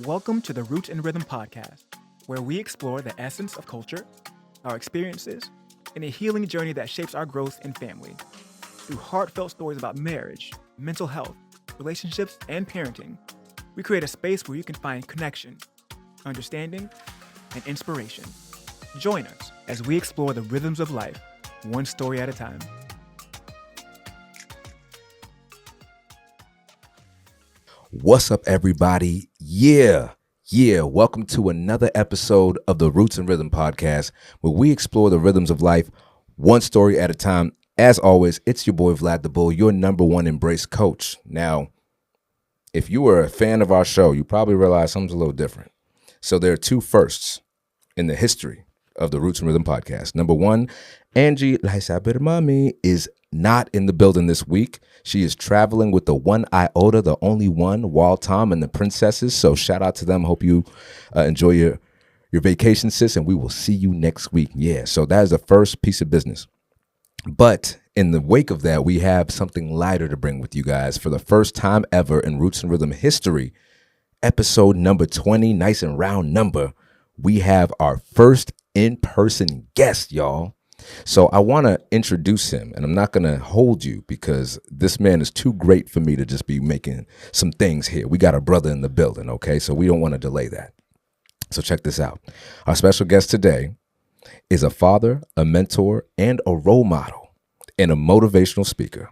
Welcome to the Roots and Rhythm podcast, where we explore the essence of culture, our experiences, and a healing journey that shapes our growth in family. Through heartfelt stories about marriage, mental health, relationships, and parenting, we create a space where you can find connection, understanding, and inspiration. Join us as we explore the rhythms of life, one story at a time. What's up, everybody? Yeah. Welcome to another episode of the Roots and Rhythm podcast, where we explore the rhythms of life, one story at a time. As always, it's your boy Vlad the Bull, your number one embrace coach. Now, if you were a fan of our show, you probably realize something's a little different. So there are two firsts in the history of the Roots and Rhythm podcast. Number one, Angie Mami is not in the building this week. She is traveling with the one iota, the only one, Wall Tom and the princesses. So shout out to them. Hope you enjoy your vacation, sis, and we will see you next week. Yeah, so that is the first piece of business. But in the wake of that, we have something lighter to bring with you guys. For the first time ever in Roots and Rhythm history, episode number 20, nice and round number, we have our first in-person guest, y'all. So I want to introduce him, and I'm not going to hold you because this man is too great for me to just be making some things here. We got a brother in the building, okay? So we don't want to delay that. So check this out. Our special guest today is a father, a mentor, and a role model, and a motivational speaker.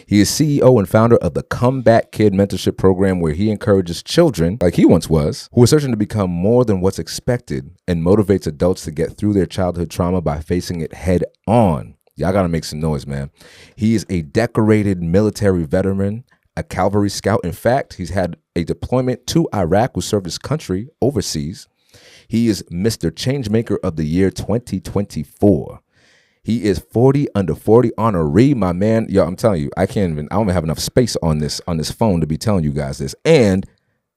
He is CEO and founder of the Comeback Kid Mentorship Program, where he encourages children, like he once was, who are searching to become more than what's expected, and motivates adults to get through their childhood trauma by facing it head on. Y'all gotta make some noise, man. He is a decorated military veteran, a cavalry scout. In fact, he's had a deployment to Iraq, who served his country overseas. He is Mr. Changemaker of the Year 2024. He is 40 under 40 honoree, my man. Yo, I'm telling you, I don't even have enough space on this phone to be telling you guys this. And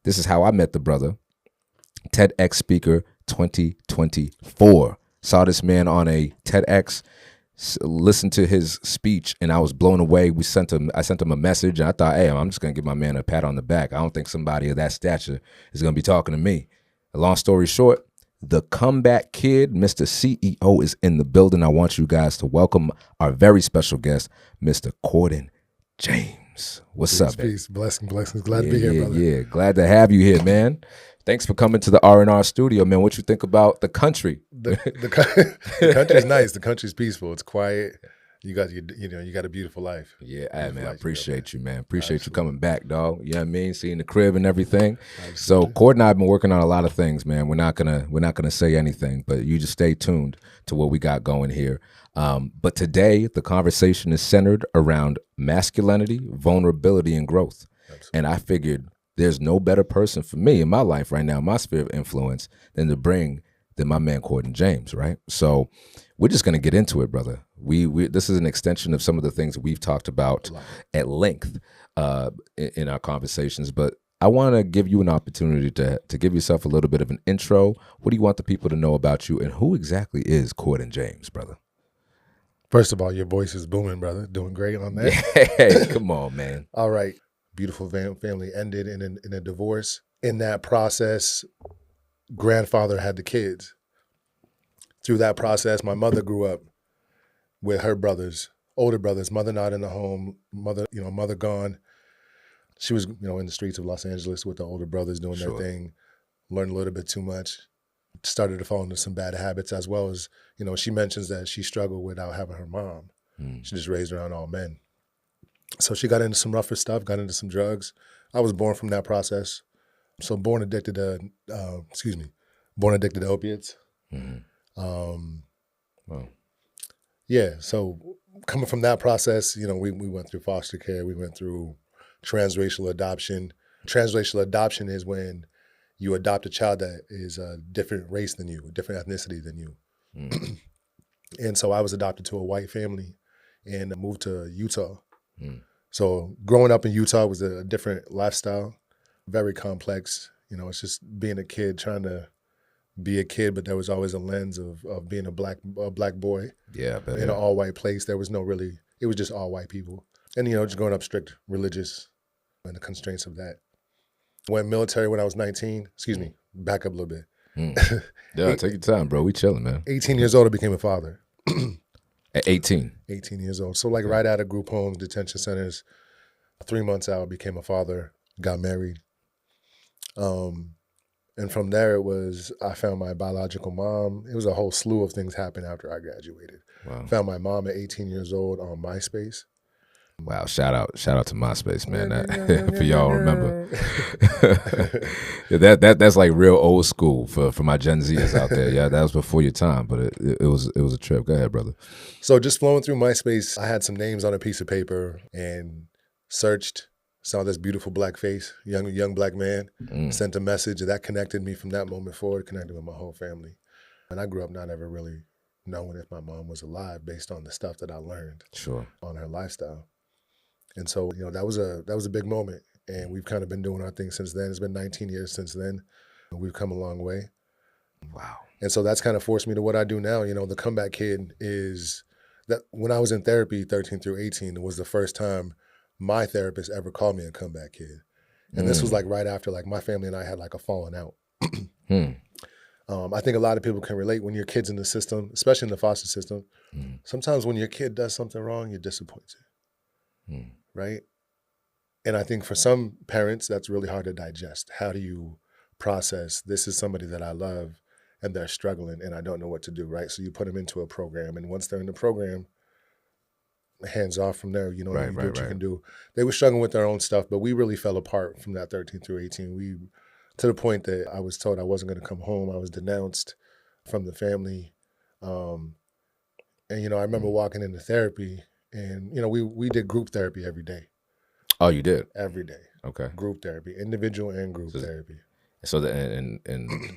this is how I met the brother. TEDx speaker 2024. Saw this man on a TEDx, listened to his speech, and I was blown away. I sent him a message, and I thought, hey, I'm just gonna give my man a pat on the back. I don't think somebody of that stature is gonna be talking to me. A long story short, the Comeback Kid, Mr. CEO, is in the building. I want you guys to welcome our very special guest, Mr. Cordan James. What's up, man? Peace, blessings. Glad to be here, brother. Yeah, glad to have you here, man. Thanks for coming to the R&R studio, man. What you think about the country? The country's nice. The country's peaceful. It's quiet. You got a beautiful life. Yeah, man, I appreciate you, man. Appreciate you coming back, dog. You know what I mean? Seeing the crib and everything. Absolutely. So Cord and I have been working on a lot of things, man. We're not gonna say anything, but you just stay tuned to what we got going here. But today the conversation is centered around masculinity, vulnerability, and growth. Absolutely. And I figured there's no better person for me in my life right now, my sphere of influence, than my man Cordan James, right? So we're just gonna get into it, brother. This is an extension of some of the things that we've talked about at length in our conversations, but I want to give you an opportunity to give yourself a little bit of an intro. What do you want the people to know about you, and who exactly is Cordan James, brother? First of all, your voice is booming, brother. Doing great on that. Hey, come on, man. All right. Beautiful family ended in a divorce. In that process, grandfather had the kids. Through that process, my mother grew up with her brothers, older brothers, mother not in the home, mother gone. She was, in the streets of Los Angeles with the older brothers doing their thing, learned a little bit too much, started to fall into some bad habits, as well as, she mentions that she struggled without having her mom. She just raised around all men. So she got into some rougher stuff, got into some drugs. I was born from that process. So born addicted to opiates. Mm-hmm. Wow. Yeah, so coming from that process, we went through foster care, we went through transracial adoption. Transracial adoption is when you adopt a child that is a different race than you, a different ethnicity than you. Mm. And so I was adopted to a white family and moved to Utah. Mm. So growing up in Utah was a different lifestyle, very complex. It's just being a kid, trying to be a kid, but there was always a lens of being a black boy. Yeah, in an all white place. There was it was just all white people. And just growing up strict religious and the constraints of that. Went military when I was 19. Excuse me, back up a little bit. Yeah, take your time, bro. We chilling, man. 18 years old, I became a father. At 18. 18 years old. So like right out of group homes, detention centers, 3 months out, became a father, got married. And from there it was, I found my biological mom. It was a whole slew of things happened after I graduated. Wow. Found my mom at 18 years old on MySpace. Wow, shout out to MySpace, man. For y'all remember. Yeah, that's like real old school for my Gen Zers out there. Yeah, that was before your time, but it was a trip. Go ahead, brother. So just flowing through MySpace, I had some names on a piece of paper and searched, saw this beautiful black face, young black man, sent a message that connected me from that moment forward, connected with my whole family. And I grew up not ever really knowing if my mom was alive based on the stuff that I learned on her lifestyle. And so, that was a big moment, and we've kind of been doing our thing since then. It's been 19 years since then. We've come a long way. Wow. And so that's kind of forced me to what I do now. The comeback kid is that when I was in therapy, 13 through 18, it was the first time my therapist ever called me a comeback kid. And this was like right after like my family and I had like a falling out. I think a lot of people can relate when your kid's in the system, especially in the foster system. Sometimes when your kid does something wrong, you're disappointed. Right? And I think for some parents, that's really hard to digest. How do you process, this is somebody that I love and they're struggling and I don't know what to do, right? So you put them into a program, and once they're in the program, hands off from there, you do what you can do. They were struggling with their own stuff, but we really fell apart from that 13 through 18. To the point that I was told I wasn't going to come home. I was denounced from the family. And, I remember walking into therapy. And, we did group therapy every day. Oh, you did? Every day. Okay. Group therapy, individual and group therapy. So, and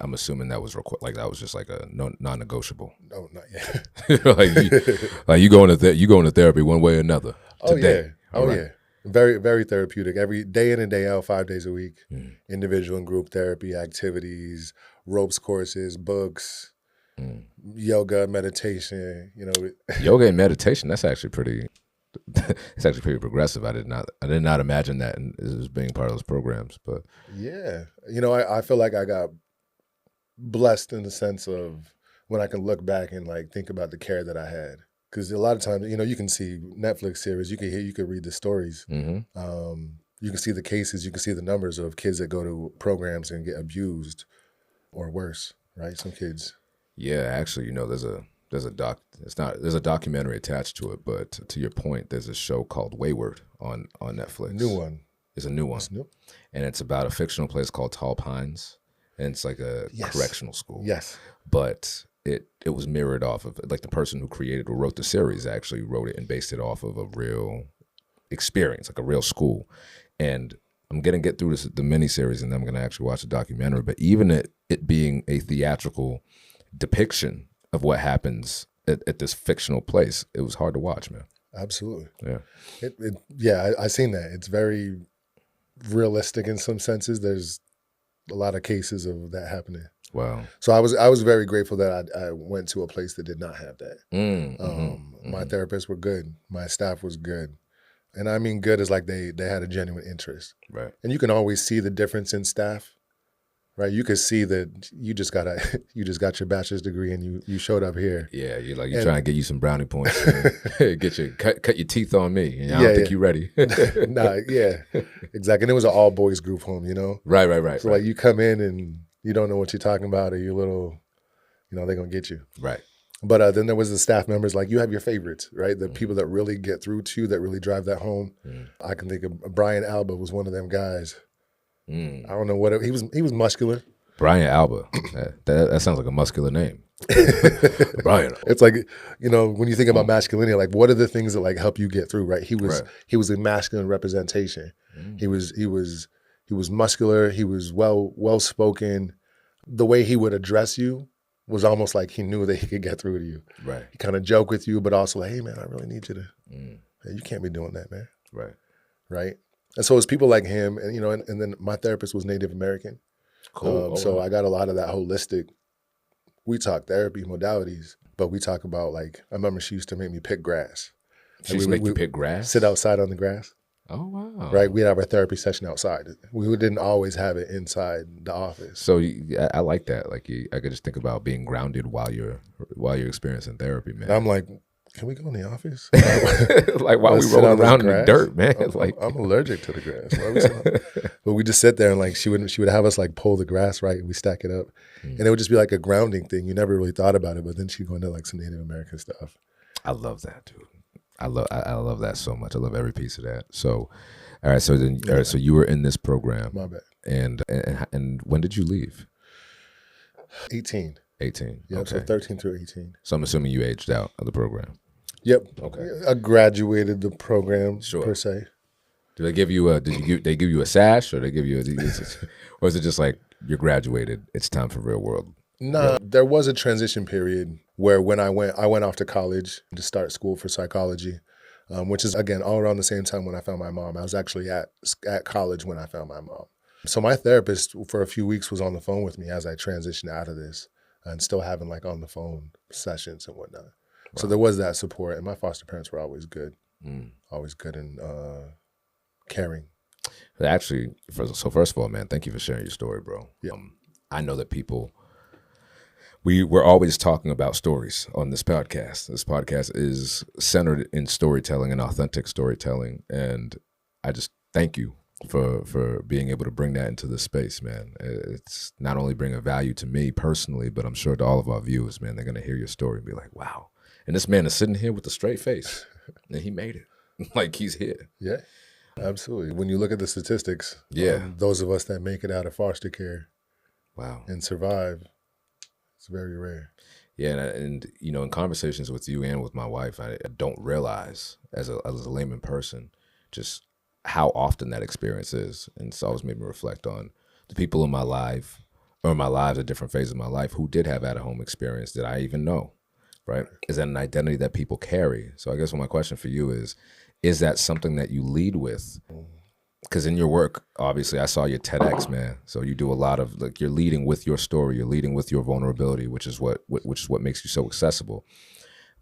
I'm assuming that was that was just like a non-negotiable. No, not yet. you going to therapy one way or another today. Yeah. Very, very therapeutic. Every day in and day out, 5 days a week. Individual and group therapy, activities, ropes courses, books. Yoga, meditation, Yoga and meditation, that's actually pretty progressive. I did not imagine that as being part of those programs, but yeah. I feel like I got blessed in the sense of when I can look back and like think about the care that I had. Because a lot of times, you can see Netflix series, you can read the stories. You can see the cases, you can see the numbers of kids that go to programs and get abused or worse, right? Some kids. Yeah, actually, there's a documentary attached to it, but to your point, there's a show called Wayward on Netflix. New one. It's a new one. It's new. And it's about a fictional place called Tall Pines, and it's like a correctional school. Yes. But it was mirrored off of, like, the person who created or wrote the series actually wrote it and based it off of a real experience, like a real school. And I'm going to get through the miniseries, and then I'm going to actually watch the documentary. But even it being a theatrical depiction of what happens at this fictional place, it was hard to watch, man. Absolutely. Yeah. I seen that. It's very realistic in some senses. There's a lot of cases of that happening. Wow. So I was very grateful that I went to a place that did not have that. My therapists were good. My staff was good. And I mean good as like they had a genuine interest. Right. And you can always see the difference in staff. Right, you could see that you just got your bachelor's degree and you showed up here. Yeah, you're trying to get you some brownie points, get you cut your teeth on me. And I don't think you're ready. Exactly. And it was an all boys group home, Right. So like you come in and you don't know what you're talking about, or you little, they're gonna get you. Right. But then there was the staff members, like you have your favorites, right? The people that really get through to you, that really drive that home. I can think of Brian Alba was one of them guys. I don't know what he was muscular. Brian Alba. That sounds like a muscular name. Brian. It's like, when you think about masculinity, like what are the things that like help you get through, right? He was a masculine representation. He was muscular, he was well spoken. The way he would address you was almost like he knew that he could get through to you. Right. He kind of joke with you, but also like, hey man, I really need you to hey, you can't be doing that, man. Right. And so it's people like him, and and then my therapist was Native American. Cool. So I got a lot of that holistic. We talk therapy modalities, but we talk about like I remember she used to make me pick grass. She used to make you pick grass? Sit outside on the grass. Oh, wow. Right? We'd have our therapy session outside. We didn't always have it inside the office. So I like that. Like I could just think about being grounded while you're experiencing therapy, man. And I'm like, can we go in the office? Like while we rolling around in the dirt, man. I'm allergic to the grass. Why are we but we just sit there and like she would have us like pull the grass, right? And we stack it up. And it would just be like a grounding thing. You never really thought about it, but then she'd go into like some Native American stuff. I love that, dude. I love that so much. I love every piece of that. So all right, so you were in this program. My bad. And when did you leave? 18. 18. Yeah, okay. So 13 through 18. So I'm assuming you aged out of the program. Yep. Okay. I graduated the program per se. Did they give you they give you a sash, or they give you or is it just like you're graduated, it's time for real world? No, there was a transition period where when I went off to college to start school for psychology, which is again all around the same time when I found my mom. I was actually at college when I found my mom. So my therapist for a few weeks was on the phone with me as I transitioned out of this, and still having like on the phone sessions and whatnot. Wow. So there was that support, and my foster parents were always good, and caring. Actually, first of all, man, thank you for sharing your story, bro. Yeah. I know that people, we're always talking about stories on this podcast. This podcast is centered in storytelling and authentic storytelling, and I just thank you for being able to bring that into this space, man. It's not only bringing value to me personally, but I'm sure to all of our viewers, man. They're going to hear your story and be like, wow. And this man is sitting here with a straight face, and he made it. Like, he's here. Yeah, absolutely. When you look at the statistics, those of us that make it out of foster care and survive, it's very rare. Yeah, and you know, in conversations with you and with my wife, I don't realize as a layman person just how often that experience is. And it's always made me reflect on the people in my life or my lives at different phases of my life who did have at-home experience that I even know, right? Is that an identity that people carry? So I guess my question for you is that something that you lead with? Because in your work, obviously, I saw your TEDx, man. So you do a lot of, like, you're leading with your story, you're leading with your vulnerability, which is what makes you so accessible.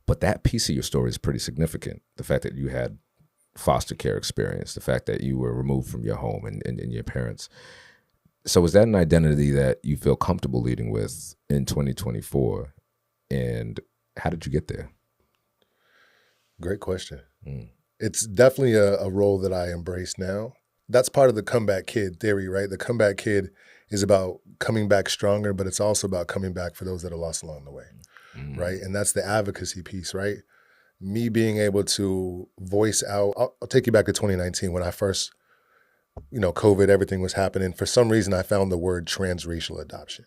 But that piece of your story is pretty significant. The fact that you had foster care experience, the fact that you were removed from your home and your parents. So is that an identity that you feel comfortable leading with in 2024? And how did you get there? Great question. It's definitely a role that I embrace now. That's part of the comeback kid theory, right? The comeback kid is about coming back stronger, but it's also about coming back for those that are lost along the way, right? And that's the advocacy piece, right? Me being able to voice out, I'll take you back to 2019 when I first, COVID, everything was happening. For some reason, I found the word transracial adoption.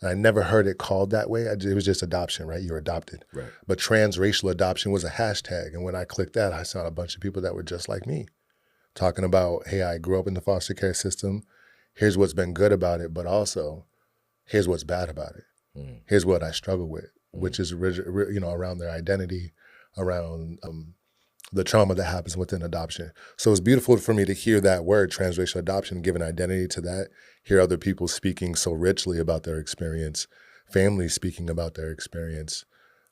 And I never heard it called that way. It was just adoption, right? You're adopted. Right. But transracial adoption was a hashtag. And when I clicked that, I saw a bunch of people that were just like me talking about, hey, I grew up in the foster care system. Here's what's been good about it, but also here's what's bad about it. Here's what I struggle with, which is, around their identity, around the trauma that happens within adoption. So it's beautiful for me to hear that word, transracial adoption, give an identity to that, hear other people speaking so richly about their experience, families speaking about their experience,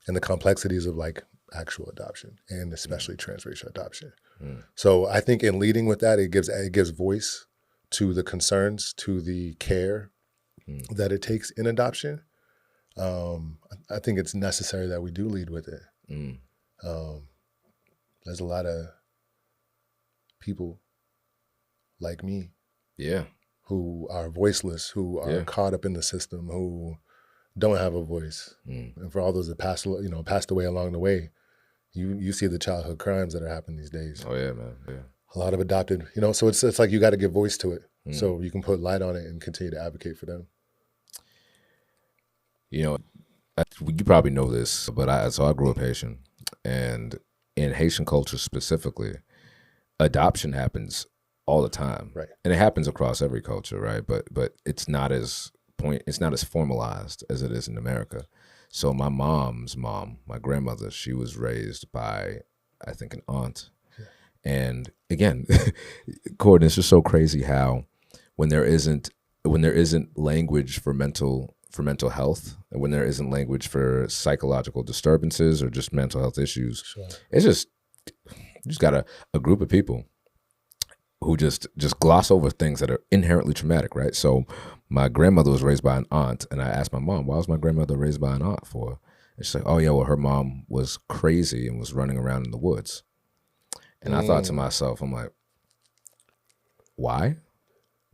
and the complexities of like actual adoption and especially transracial adoption. So I think in leading with that, it gives voice to the concerns, to the care that it takes in adoption. I think it's necessary that we do lead with it. There's a lot of people like me, who are voiceless, who are caught up in the system, who don't have a voice. And for all those that passed away along the way, you see the childhood crimes that are happening these days. Oh yeah, man. Yeah. A lot of adopted, so it's like you got to give voice to it, so you can put light on it and continue to advocate for them. You probably know this, but I grew up Haitian, and in Haitian culture specifically, adoption happens all the time, right? And it happens across every culture, right? But it's not as formalized as it is in America. So my mom's mom, my grandmother, she was raised by, I think, an aunt. Yeah. And again, Cordan, it's just so crazy how when there isn't language for mental health, and when there isn't language for psychological disturbances or just mental health issues, it's just you just got a group of people who just gloss over things that are inherently traumatic, right? So my grandmother was raised by an aunt, and I asked my mom, why was my grandmother raised by an aunt for? And she's like, oh yeah, well, her mom was crazy and was running around in the woods. And I thought to myself, I'm like, why?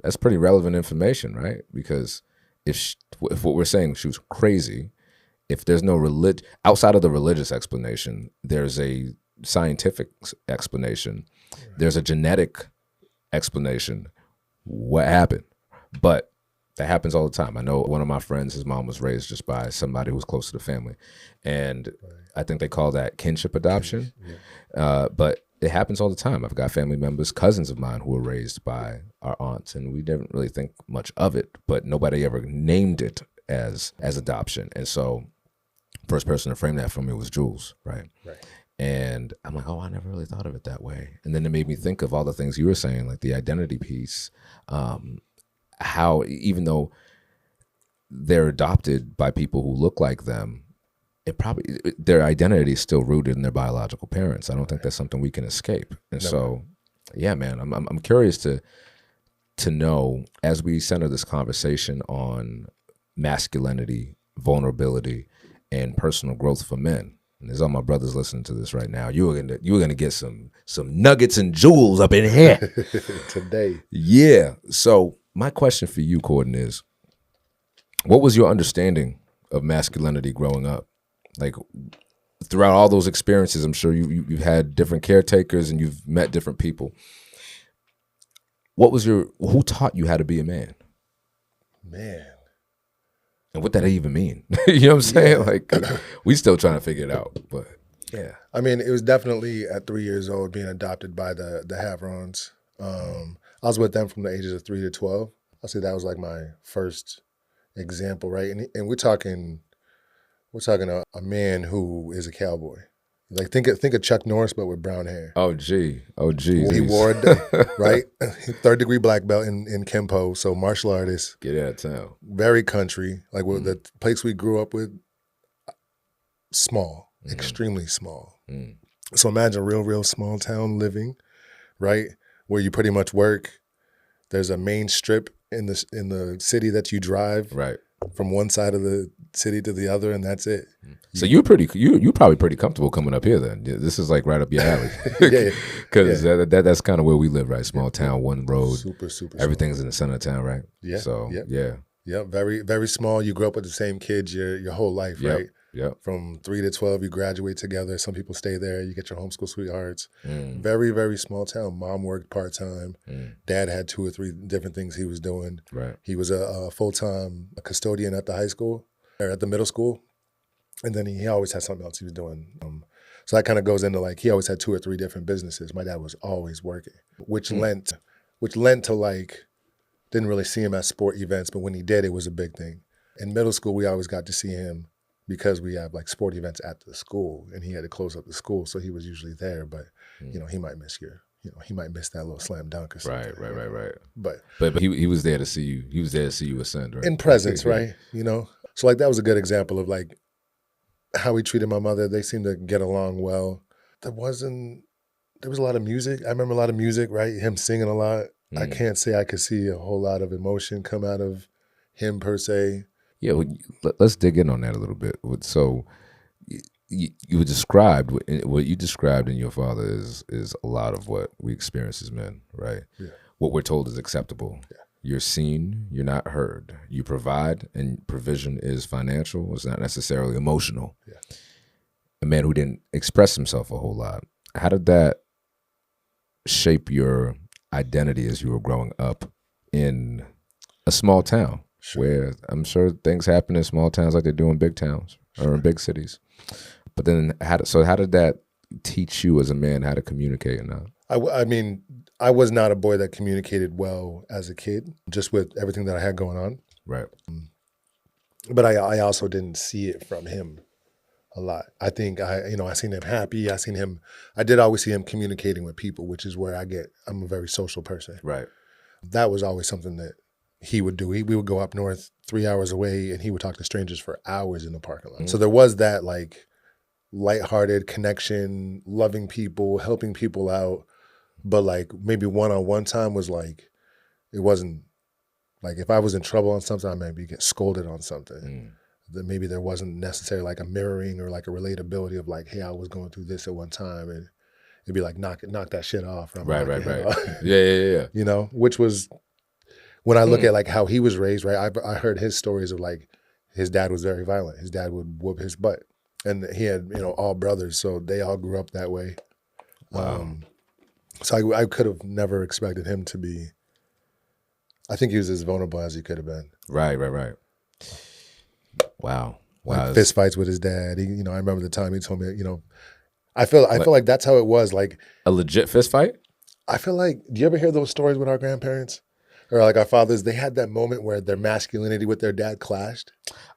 That's pretty relevant information, right? Because if what we're saying, she was crazy, if there's no outside of the religious explanation, there's a scientific explanation, there's a genetic explanation. What happened? But that happens all the time. I know one of my friends, his mom was raised just by somebody who was close to the family, and I think they call that kinship adoption. But it happens all the time. I've got family members, cousins of mine, who were raised by our aunts, and we didn't really think much of it, but nobody ever named it as adoption. And so first person to frame that for me was Jules, right? And I'm like, oh, I never really thought of it that way. And then it made me think of all the things you were saying, like the identity piece, how even though they're adopted by people who look like them, their identity is still rooted in their biological parents. I don't think that's something we can escape. And so, yeah, man, I'm curious to know, as we center this conversation on masculinity, vulnerability, and personal growth for men. And there's all my brothers listening to this right now. You were gonna get some nuggets and jewels up in here today. Yeah. So my question for you, Cordan, is, what was your understanding of masculinity growing up? Like, throughout all those experiences, I'm sure you've had different caretakers and you've met different people. Who taught you how to be a man? Man. And what that even mean? You know what I'm saying? Like, we still trying to figure it out, but yeah. I mean, it was definitely at 3 years old being adopted by the Haverons. I was with them from the ages of 3 to 12. I'll say that was like my first example, right? And we're talking a man who is a cowboy. Like think of Chuck Norris, but with brown hair. Oh gee. He wore right, 3rd degree black belt in Kempo, so martial artist. Get out of town. Very country, like the place we grew up with. Small, extremely small. So imagine real small town living, right, where you pretty much work. There's a main strip in the city that you drive, right, from one side of the city to the other, and that's it. So you're probably pretty comfortable coming up here then. This is like right up your alley. Because that's kind of where we live, right? Small town, one road. Super everything's small. In the center of town, right? Yeah. So yeah, very, very small. You grow up with the same kids your whole life, right? Yeah. From 3 to 12, you graduate together. Some people stay there. You get your homeschool sweethearts. Very, very small town. Mom worked part-time. Dad had 2 or 3 different things he was doing. Right. He was a full-time custodian at the high school, or at the middle school. And then he always had something else he was doing. So that kind of goes into like, he always had 2 or 3 different businesses. My dad was always working, which lent to like, didn't really see him at sport events, but when he did, it was a big thing. In middle school, we always got to see him because we have like sport events at the school, and he had to close up the school, so he was usually there. But he might miss he might miss that little slam dunk or something. Right. But he was there to see you. He was there to see you ascend, right? In presence, right? So like that was a good example of like how he treated my mother. They seemed to get along well. There was a lot of music. I remember a lot of music, right? Him singing a lot. I can't say I could see a whole lot of emotion come out of him per se. Yeah, well, let's dig in on that a little bit. So you described what you described in your father is a lot of what we experience as men, right? Yeah. What we're told is acceptable. Yeah. You're seen, you're not heard. You provide, and provision is financial. It's not necessarily emotional. Yeah. A man who didn't express himself a whole lot. How did that shape your identity as you were growing up in a small town? Sure. Where I'm sure things happen in small towns like they do in big towns or in big cities. But then how did that teach you as a man how to communicate now? I mean, I was not a boy that communicated well as a kid, just with everything that I had going on. Right. But I also didn't see it from him a lot. I think I seen him happy. I did always see him communicating with people, which is where I'm a very social person. Right. That was always something that he would do. We would go up north 3 hours away, and he would talk to strangers for hours in the parking lot. So there was that like lighthearted connection, loving people, helping people out. But like maybe one-on-one time was like, it wasn't like if I was in trouble on something, I maybe get scolded on something. Then maybe there wasn't necessarily like a mirroring or like a relatability of like, hey, I was going through this at one time, and it'd be like knock that shit off. Or I'm Right. knocking it off. Yeah. You know, which was when I look at like how he was raised, right? I heard his stories of like his dad was very violent. His dad would whoop his butt, and he had all brothers, so they all grew up that way. Wow. So I could have never expected him to be. I think he was as vulnerable as he could have been. Right. Wow. Like fist fights with his dad. I remember the time he told me, I feel like that's how it was. Like a legit fist fight? I feel like, do you ever hear those stories with our grandparents? Or like our fathers, they had that moment where their masculinity with their dad clashed.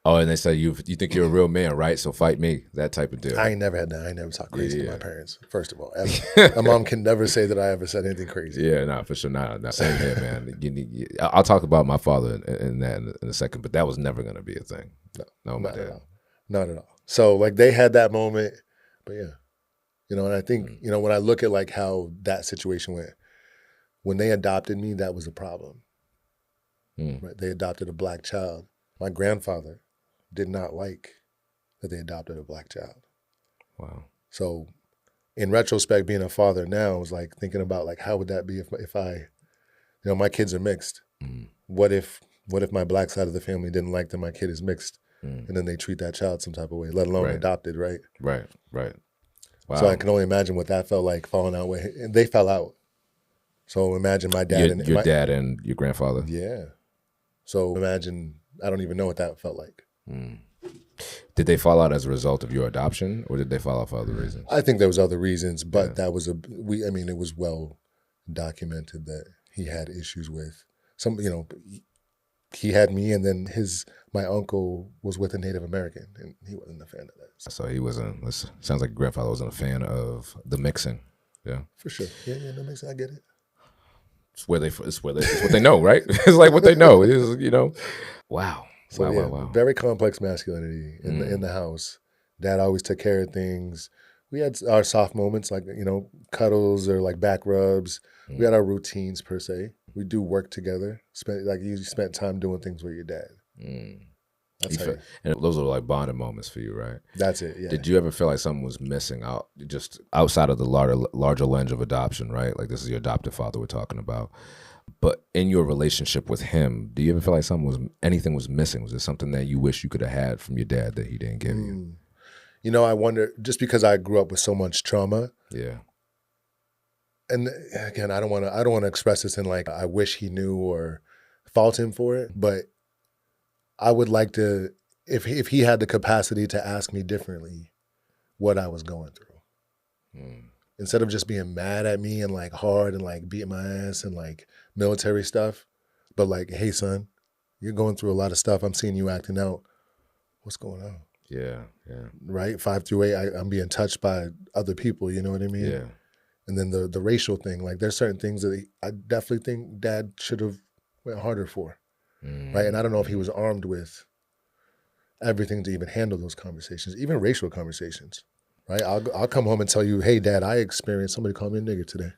Oh, and they said, you think you're a real man, right? So fight me, that type of deal. I ain't never had that. I ain't never talked crazy to my parents, first of all. My mom can never say that I ever said anything crazy. Yeah, no, for sure. Not same here, man. I'll talk about my father in that in a second, but that was never going to be a thing. No, my dad. Not at all. So like they had that moment, but yeah. And I think, when I look at like how that situation went, when they adopted me, that was a problem. Right? They adopted a black child. My grandfather did not like that they adopted a black child. Wow. So in retrospect, being a father now, I was like thinking about like, how would that be if I, my kids are mixed. What if my black side of the family didn't like that my kid is mixed, and then they treat that child some type of way, let alone adopted, right? Right. Wow. So I can only imagine what that felt like falling out with, and they fell out. So imagine my dad your dad and your grandfather. Yeah. So imagine, I don't even know what that felt like. Did they fall out as a result of your adoption, or did they fall out for other reasons? I think there was other reasons, but that was it was well documented that he had issues with some, he had me, and then my uncle was with a Native American, and he wasn't a fan of that. So he wasn't. Sounds like your grandfather wasn't a fan of the mixing. Yeah, for sure. Yeah, that makes sense. I get it. It's what they know, right? It's like what they know. Wow. So wow. Very complex masculinity in the house. Dad always took care of things. We had our soft moments, like cuddles or like back rubs. We had our routines per se. We do work together. You spent time doing things with your dad. And those are like bonding moments for you, right? That's it. Yeah. Did you ever feel like something was missing out, just outside of the larger lens of adoption, right? Like this is your adoptive father we're talking about. But in your relationship with him, do you ever feel like anything was missing? Was there something that you wish you could have had from your dad that he didn't give you? I wonder, just because I grew up with so much trauma. Yeah. And again, I don't want to express this in like I wish he knew or fault him for it, but I would like to, if he had the capacity to ask me differently what I was going through. Instead of just being mad at me and like hard and like beating my ass and like military stuff, but like, hey son, you're going through a lot of stuff. I'm seeing you acting out. What's going on? Yeah. Right? 5 through 8, I'm being touched by other people, you know what I mean? Yeah. And then the racial thing, like there's certain things that I definitely think dad should have went harder for. Right? And I don't know if he was armed with everything to even handle those conversations, even racial conversations. Right? I'll come home and tell you, hey, Dad, I experienced somebody call me a nigger today.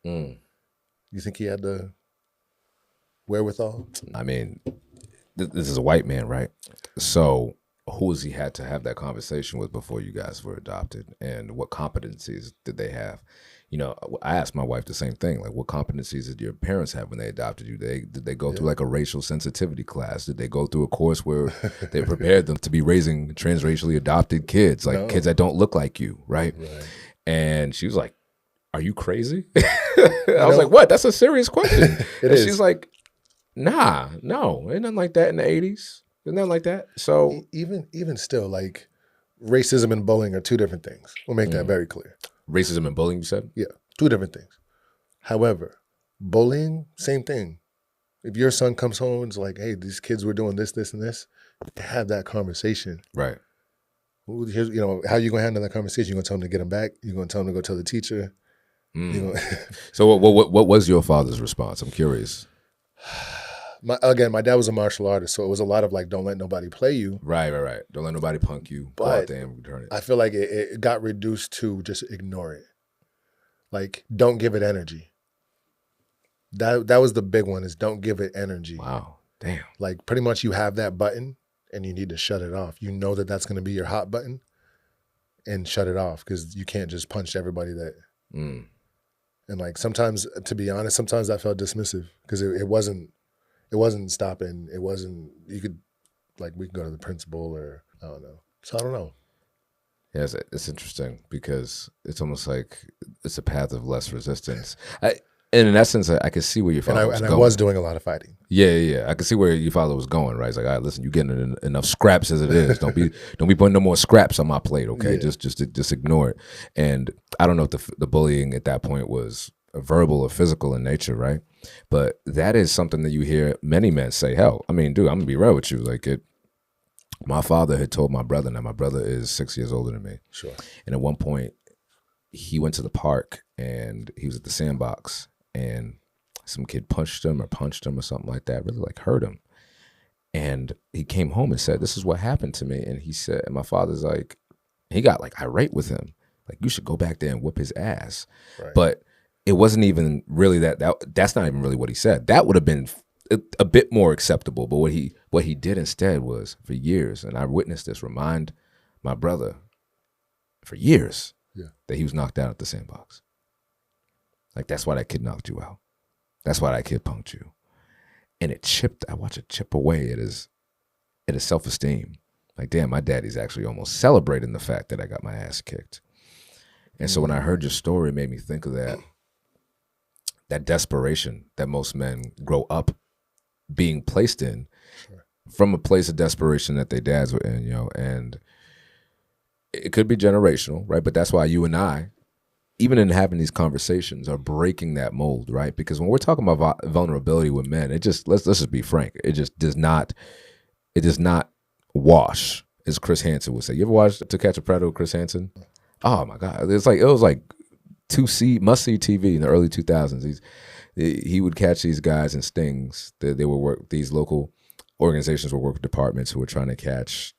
You think he had the wherewithal? I mean, this is a white man, right? So who has he had to have that conversation with before you guys were adopted? And what competencies did they have? I asked my wife the same thing. Like, what competencies did your parents have when they adopted you? Did they go through like a racial sensitivity class? Did they go through a course where they prepared them to be raising transracially adopted kids, like kids that don't look like you, right? And she was like, "Are you crazy?" I was like, "What? That's a serious question." She's like, "Nah, no, ain't nothing like that in the 80s. Ain't nothing like that." So even still, like racism and bullying are two different things. We'll make that very clear. Racism and bullying, you said? Yeah, two different things. However, bullying, same thing. If your son comes home and is like, hey, these kids were doing this, this, and this, have that conversation. Right. Here's, how you going to handle that conversation? You going to tell them to get them back? You going to tell them to go tell the teacher? So what was your father's response? I'm curious. My dad was a martial artist, so it was a lot of like, don't let nobody play you. Right. Don't let nobody punk you. But go out there and return it. I feel like it got reduced to just ignore it. Like, don't give it energy. That was the big one, is don't give it energy. Wow. Damn. Like pretty much you have that button and you need to shut it off. You know that that's going to be your hot button, and shut it off, because you can't just punch everybody that. Mm. And like sometimes, to be honest, sometimes I felt dismissive because it wasn't stopping. It wasn't, you could, like, we could go to the principal, or I don't know. So I don't know. Yeah, it's interesting because it's almost like it's a path of less resistance. And in essence, I could see where your father was going. I was doing a lot of fighting. Yeah. I could see where your father was going, right? It's like, all right, listen, you're getting enough scraps as it is. Don't be putting no more scraps on my plate, okay? Yeah. Just ignore it. And I don't know if the bullying at that point was verbal or physical in nature, right? But that is something that you hear many men say. Hell, I mean, dude, I'm gonna be real with you. Like, my father had told my brother. Now, my brother is 6 years older than me. Sure. And at one point, he went to the park and he was at the sandbox, and some kid punched him or something like that, really like hurt him. And he came home and said, "This is what happened to me." And he said, and my father's like, he got like irate with him. Like, you should go back there and whip his ass. Right. But it wasn't even really that's not even really what he said. That would have been a bit more acceptable. But what he did instead was, for years, and I witnessed this, remind my brother for years that he was knocked out at the sandbox. Like, that's why that kid knocked you out. That's why that kid punked you. And I watched it chip away at his self-esteem. Like, damn, my daddy's actually almost celebrating the fact that I got my ass kicked. And so when I heard your story, it made me think of that desperation that most men grow up being placed in, from a place of desperation that their dads were in, and it could be generational, right? But that's why you and I, even in having these conversations, are breaking that mold, right? Because when we're talking about vulnerability with men, it just, let's just be frank, it does not wash, as Chris Hansen would say. You ever watched To Catch a Predator with Chris Hansen? Oh my God. It was like must-see TV in the early 2000s. He would catch these guys in stings. They would work, these local organizations would work with departments who were trying to catch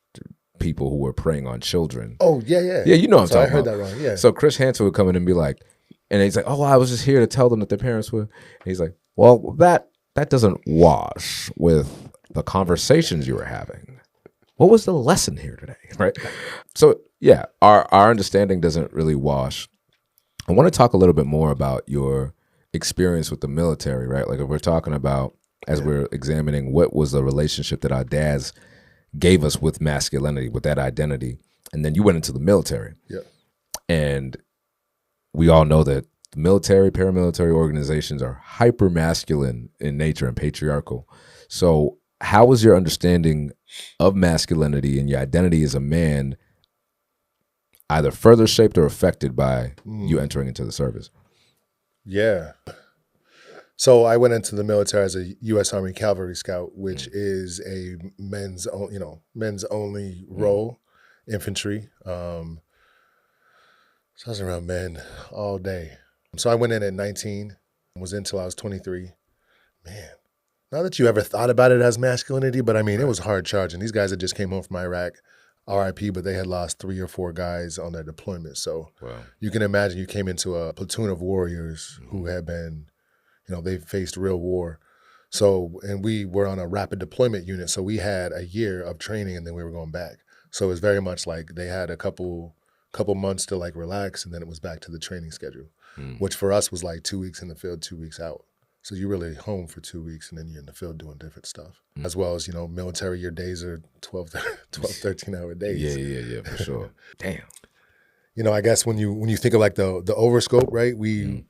people who were preying on children. Oh, yeah. Yeah, you know what I'm talking I heard about. that wrong, yeah. So Chris Hansen would come in and be like, and he's like, "Oh, I was just here to tell them that their parents were." And he's like, "Well, that doesn't wash with the conversations you were having. What was the lesson here today?" Right? So yeah, our understanding doesn't really wash. I want to talk a little bit more about your experience with the military, right? Like, if we're talking about, as we're examining what was the relationship that our dads gave us with masculinity, with that identity, and then you went into the military. Yeah. And we all know that the military, paramilitary organizations are hyper masculine in nature and patriarchal. So how was your understanding of masculinity and your identity as a man either further shaped or affected by you entering into the service? Yeah. So I went into the military as a U.S. Army Cavalry Scout, which is a men's only role, infantry. So I was around men all day. So I went in at 19, was in till I was 23. Man, not that you ever thought about it as masculinity, but I mean, it was hard charging. These guys that just came home from Iraq, RIP, but they had lost 3 or 4 guys on their deployment. So you can imagine you came into a platoon of warriors who had been, they faced real war. So, and we were on a rapid deployment unit. So we had a year of training and then we were going back. So it was very much like they had a couple months to like relax, and then it was back to the training schedule, which for us was like 2 weeks in the field, 2 weeks out. So you're really home for 2 weeks and then you're in the field doing different stuff. As well as, military, your days are 12, 13-hour days. Yeah, for sure. Damn. I guess when you think of like the overscope, right? We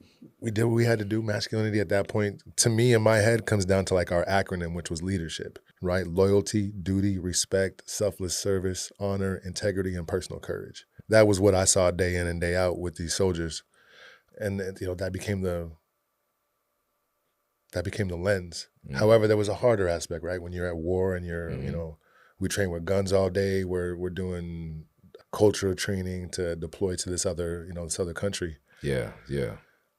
did what we had to do. Masculinity at that point, to me in my head, comes down to like our acronym, which was leadership, right? Loyalty, duty, respect, selfless service, honor, integrity, and personal courage. That was what I saw day in and day out with these soldiers. And that became the lens. However, there was a harder aspect, right? When you're at war and you're, we train with guns all day. We're doing cultural training to deploy to this other country. Yeah.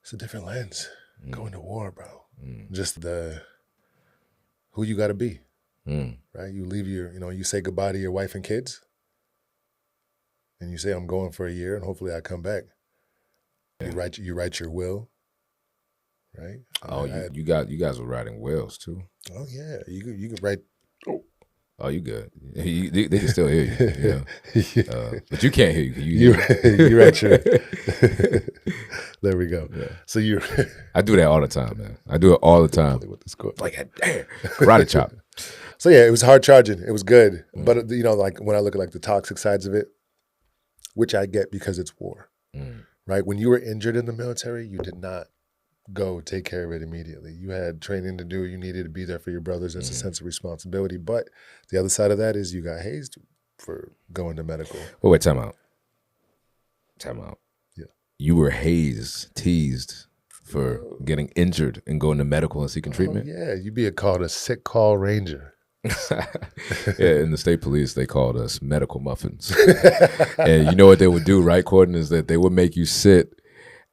It's a different lens. Going to war, bro. Just who you got to be, right? You leave you say goodbye to your wife and kids, and you say, "I'm going for a year, and hopefully I come back." Yeah. You write your will. right? Oh, you guys were riding whales too. Oh yeah, you could write. Oh, you good? They can still hear you. But you can't hear you. You right, sure. There we go. Yeah. So you. I do that all the time, man. I do it all the time. With the score. Like damn, karate chop. So yeah, it was hard charging. It was good, but like when I look at like the toxic sides of it, which I get because it's war, right? When you were injured in the military, you did not go take care of it immediately. You had training to do. You needed to be there for your brothers. That's a sense of responsibility. But the other side of that is you got hazed for going to medical. Oh, wait, time out. Yeah. You were teased for getting injured and going to medical and seeking treatment? Yeah, you'd be called a sick call ranger. Yeah, in the state police, they called us medical muffins. And you know what they would do, right, Cordan, is that they would make you sit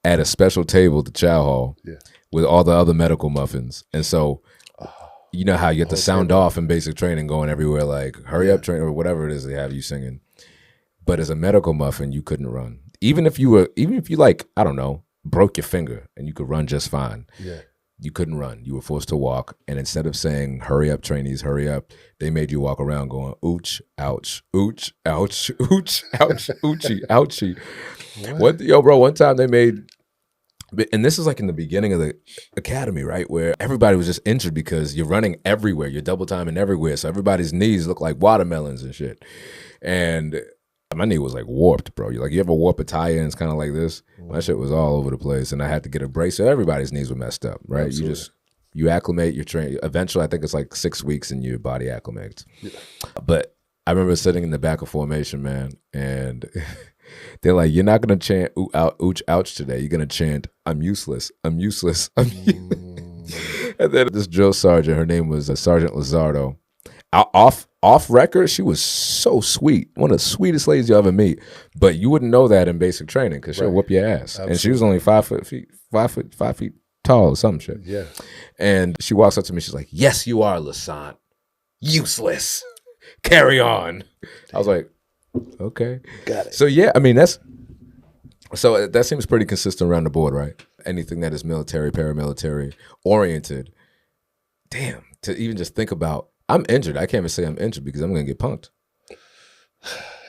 at a special table at the chow hall with all the other medical muffins. And so, you know how you get the sound off in basic training going everywhere, like hurry up train or whatever it is they have you singing. But as a medical muffin, you couldn't run. Even if you like, I don't know, broke your finger and you could run just fine. Yeah. You couldn't run. You were forced to walk. And instead of saying, hurry up, trainees, hurry up, they made you walk around going, ooch, ouch, ooch, ouch, ooch, ouch, oochie, ouchie. One time they made, and this is like in the beginning of the academy, right? Where everybody was just injured because you're running everywhere. You're double timing everywhere. So everybody's knees look like watermelons and shit. And my knee was like warped, bro. You ever warp a tire and it's kind of like this? My shit was all over the place, and I had to get a brace. So everybody's knees were messed up, right? Absolutely. You acclimate, you train. Eventually, I think it's like 6 weeks and your body acclimates. Yeah. But I remember sitting in the back of formation, man, and they're like, "You're not gonna chant ooch, ouch today. You're gonna chant, I'm useless, I'm useless, I'm useless." And then this drill sergeant, her name was Sergeant Lizardo. Off record, she was so sweet. One of the sweetest ladies you'll ever meet. But you wouldn't know that in basic training because she'll whoop your ass. Absolutely. And she was only 5 feet tall or some shit. Yeah. And she walks up to me, she's like, "Yes, you are, Lassant. Useless. Carry on." I was like, okay. Got it. So yeah, I mean, that seems pretty consistent around the board, right? Anything that is military, paramilitary oriented. Damn, to even just think about, I'm injured. I can't even say I'm injured because I'm going to get punked.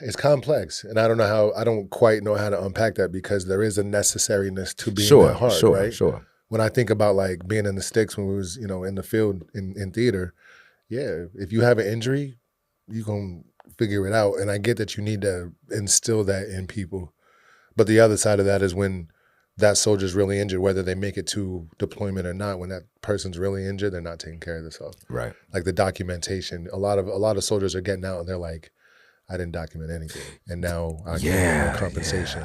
It's complex, and I don't quite know how to unpack that because there is a necessariness to being that hard, right? Sure. When I think about like being in the sticks when we was, in the field in theater, yeah, if you have an injury, you gonna figure it out. And I get that you need to instill that in people. But the other side of that is when that soldier's really injured, whether they make it to deployment or not, when that person's really injured, they're not taking care of themselves. Right. Like the documentation. A lot of soldiers are getting out and they're like, I didn't document anything. And now I get no compensation.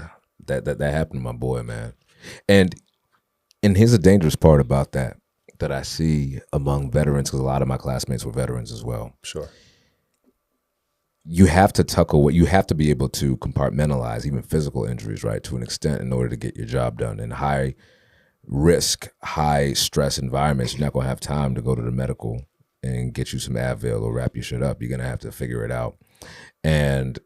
Yeah. That happened to my boy, man. And here's the dangerous part about that I see among veterans, because a lot of my classmates were veterans as well. Sure. You have to tuck away. You have to be able to compartmentalize even physical injuries, right, to an extent in order to get your job done. In high risk, high stress environments, you're not going to have time to go to the medical and get you some Advil or wrap your shit up. You're going to have to figure it out. And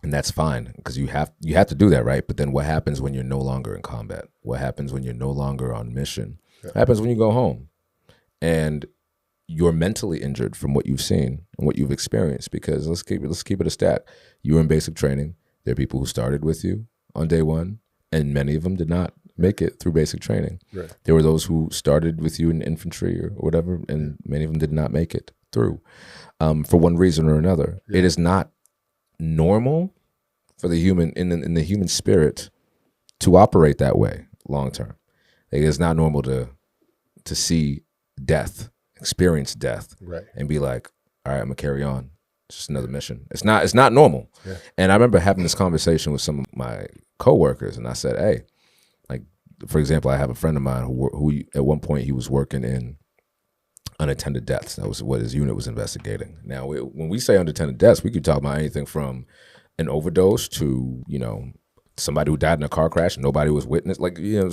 that's fine because you have to do that, right? But then what happens when you're no longer in combat? What happens when you're no longer on mission? What happens when you go home and you're mentally injured from what you've seen and what you've experienced? Because let's keep it a stat. You were in basic training. There are people who started with you on day one, and many of them did not make it through basic training. Right. There were those who started with you in infantry or whatever, and many of them did not make it through for one reason or another. Yeah. It is not normal for the human in the human spirit to operate that way long term. It is not normal to see death, experience death, right, and be like, all right, I'm gonna carry on. It's just another mission. It's not normal. Yeah. And I remember having this conversation with some of my coworkers, and I said, hey, like for example, I have a friend of mine who at one point he was working in unattended deaths. That was what his unit was investigating. Now, when we say unattended deaths, we could talk about anything from an overdose to, somebody who died in a car crash and nobody was witness,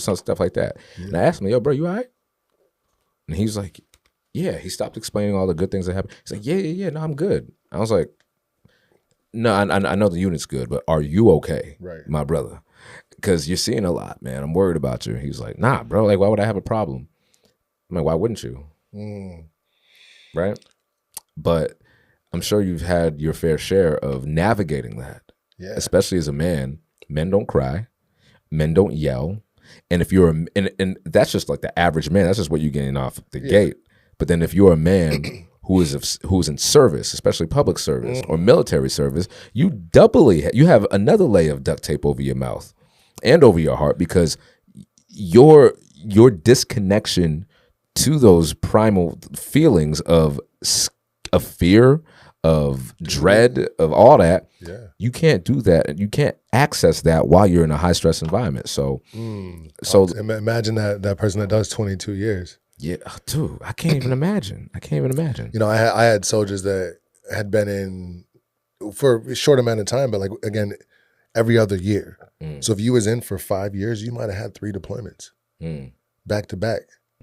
some stuff like that. Yeah. And I asked him, yo, bro, you all right? And he was like, yeah. He stopped explaining all the good things that happened. He's like, yeah, no, I'm good. I was like, no, I know the unit's good, but are you okay, right, my brother? because you're seeing a lot, man. I'm worried about you. He's like, nah, bro. Like, why would I have a problem? I'm like, why wouldn't you? Right? But I'm sure you've had your fair share of navigating that. Yeah. Especially as a man. Men don't cry. Men don't yell. And if you're and that's just like the average man. That's just what you're getting off the gate. But then if you're a man who's in service, especially public service or military service, you have another layer of duct tape over your mouth and over your heart, because your disconnection to those primal feelings of fear, of dread, of all that, you can't do that. You can't access that while you're in a high stress environment. So imagine that person that does 22 years. Yeah, dude, I can't even imagine. You know, I had soldiers that had been in for a short amount of time, but like, again, every other year. So if you was in for 5 years, you might have had 3 deployments back to back,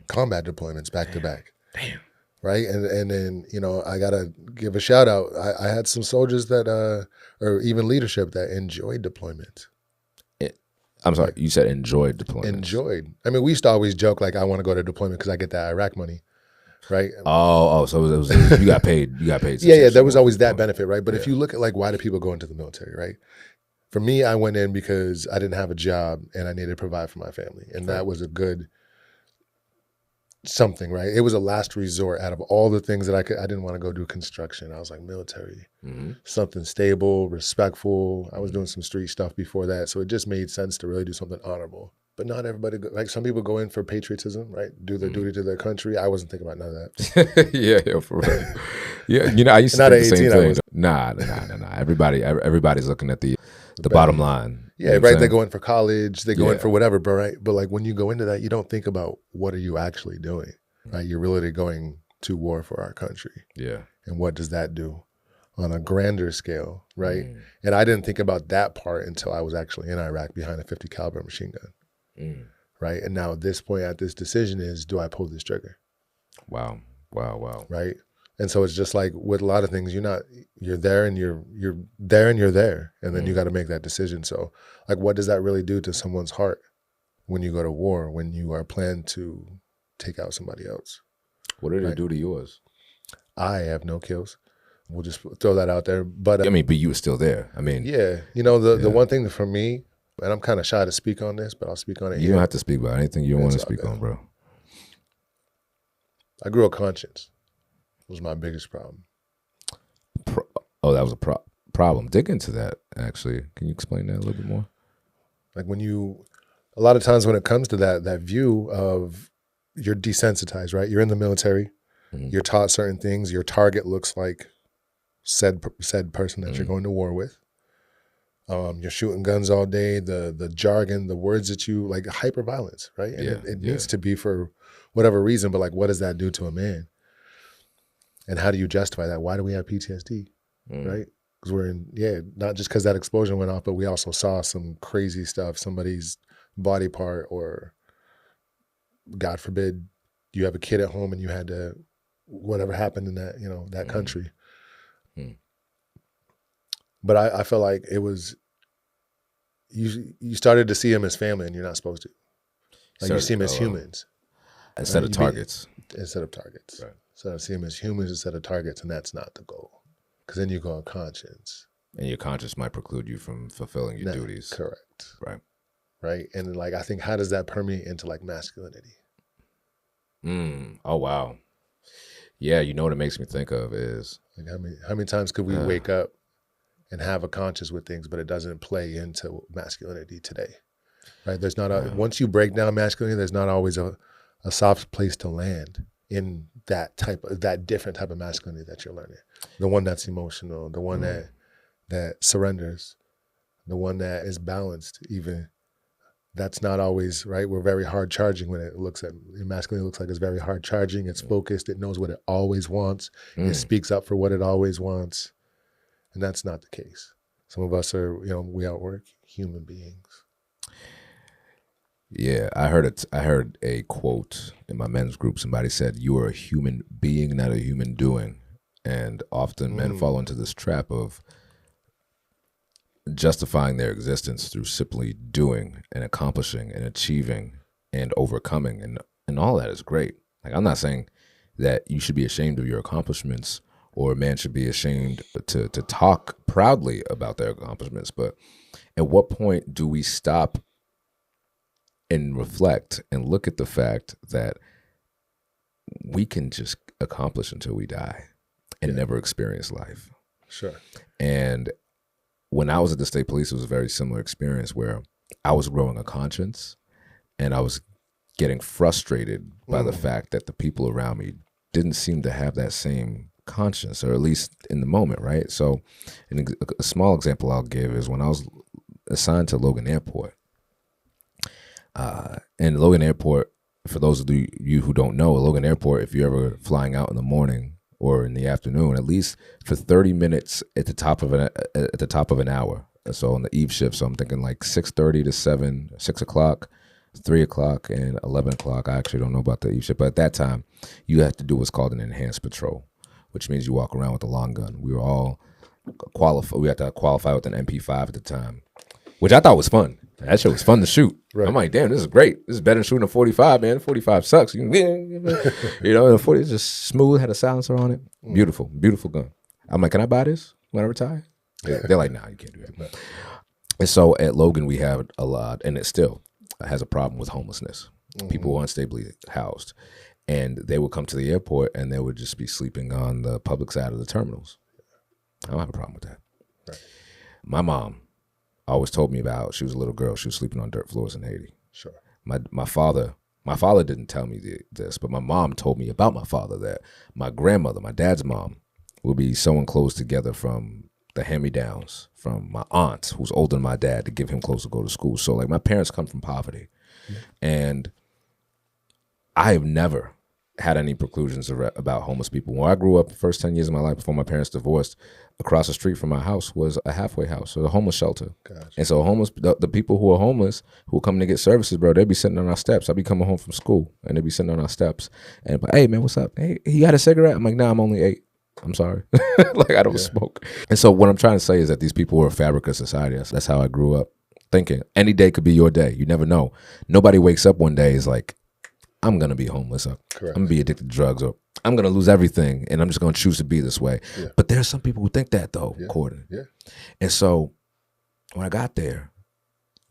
combat deployments back to back. Damn. Right. And then, you know, I got to give a shout out. I had some soldiers that, or even leadership that enjoyed deployments. I'm sorry, you said enjoyed deployment. Enjoyed. I mean, we used to always joke like, I want to go to deployment because I get that Iraq money, right? So it was, you got paid. Yeah, there was always that benefit, right? But if you look at like, why do people go into the military, right? For me, I went in because I didn't have a job and I needed to provide for my family, and that was a good something, right? It was a last resort out of all the things that I didn't want to go do construction. I was like, military, something stable, respectful. I was doing some street stuff before that. So it just made sense to really do something honorable. But not everybody, like some people go in for patriotism, right? Do their duty to their country. I wasn't thinking about none of that. yeah, for real. Yeah, you know, I used to think the same thing. Nah. Everybody's looking at the bottom line. Yeah, you know, right. They go in for college, they go in for whatever, but right. But like when you go into that, you don't think about what are you actually doing, right? You're really going to war for our country. Yeah. And what does that do on a grander scale, right? And I didn't think about that part until I was actually in Iraq behind a 50 caliber machine gun, right? And now at this point, at this decision is, do I pull this trigger? Wow. Right. And so it's just like with a lot of things, you're there and you're there. And then you got to make that decision. So like, what does that really do to someone's heart when you go to war, when you are planned to take out somebody else? What did it do to yours? I have no kills. We'll just throw that out there. But I mean, but you were still there. I mean, yeah, you know, the one thing for me, and I'm kind of shy to speak on this, but I'll speak on it. You don't have to speak about anything you don't want to speak on, bro. I grew a conscience. Was my biggest problem. That was a problem. Dig into that, actually. Can you explain that a little bit more? Like a lot of times when it comes to that view of you're desensitized, right? You're in the military. You're taught certain things. Your target looks like said person that you're going to war with. You're shooting guns all day. The jargon, the words that you like, hyper violence, right? And it needs to be for whatever reason, but like, what does that do to a man? And how do you justify that? Why do we have PTSD, right? Because we're not just because that explosion went off, but we also saw some crazy stuff, somebody's body part, or God forbid, you have a kid at home and you had to, whatever happened in that, that country. But I felt like it was, you started to see them as family and you're not supposed to. Like you see them as humans. Instead of targets. Instead of targets. Right. So I see them as humans instead of targets, and that's not the goal. Because then you go on conscience. And your conscience might preclude you from fulfilling your duties. Correct. Right. Right. And like, I think, how does that permeate into like masculinity? Oh, wow. Yeah, you know what it makes me think of is... Like how many times could we wake up and have a conscience with things, but it doesn't play into masculinity today? Right. There's not once you break down masculinity, there's not always a soft place to land in that different type of masculinity that you're learning. The one that's emotional, the one that surrenders, the one that is balanced even. That's not always, right? We're very hard charging when it looks at, masculinity looks like it's very hard charging. It's focused. It knows what it always wants. It speaks up for what it always wants. And that's not the case. Some of us are, we outwork human beings. Yeah, I heard a quote in my men's group. Somebody said, "You are a human being, not a human doing." And often men fall into this trap of justifying their existence through simply doing and accomplishing and achieving and overcoming, and all that is great. Like, I'm not saying that you should be ashamed of your accomplishments, or a man should be ashamed to talk proudly about their accomplishments, but at what point do we stop and reflect and look at the fact that we can just accomplish until we die and never experience life? Sure. And when I was at the state police, it was a very similar experience where I was growing a conscience, and I was getting frustrated by the fact that the people around me didn't seem to have that same conscience, or at least in the moment, right? So a small example I'll give is when I was assigned to Logan Airport. And Logan Airport, for those of you who don't know, Logan Airport, if you're ever flying out in the morning or in the afternoon, at least for 30 minutes at the top of an hour. So on the eve shift, so I'm thinking like 6:30 to 7, 6 o'clock, 3 o'clock, and 11 o'clock. I actually don't know about the eve shift, but at that time, you have to do what's called an enhanced patrol, which means you walk around with a long gun. We were all qualified. We had to qualify with an MP5 at the time, which I thought was fun. That shit was fun to shoot. Right. I'm like, damn, this is great. This is better than shooting a 45, man. 45 sucks. You know, the 40 is just smooth, had a silencer on it. Beautiful, beautiful gun. I'm like, can I buy this when I retire? They're like, nah, you can't do that. And so at Logan, we have a lot, and it still has a problem with homelessness. People who are unstably housed. And they would come to the airport, and they would just be sleeping on the public side of the terminals. I don't have a problem with that. Right. My mom always told me about, she was a little girl, she was sleeping on dirt floors in Haiti. Sure. My father didn't tell me this, but my mom told me about my father, that my grandmother, my dad's mom, would be sewing clothes together from the hand-me-downs from my aunt, who's older than my dad, to give him clothes to go to school. So like, my parents come from poverty. And I have never had any preclusions about homeless people. When I grew up, the first 10 years of my life before my parents divorced, across the street from my house was a halfway house, or a homeless shelter. Gotcha. And so the people who are homeless, who are coming to get services, bro, they'd be sitting on our steps. I'd be coming home from school, and they'd be sitting on our steps. And like, hey, man, what's up? Hey, you got a cigarette? I'm like, nah, I'm only 8. I'm sorry. Like, I don't smoke. And so what I'm trying to say is that these people are a fabric of society. That's how I grew up thinking. Any day could be your day. You never know. Nobody wakes up one day is like, I'm going to be homeless. I'm going to be addicted to drugs, or I'm going to lose everything, and I'm just going to choose to be this way. Yeah. But there are some people who think that, though, Cordan. Yeah. And so when I got there,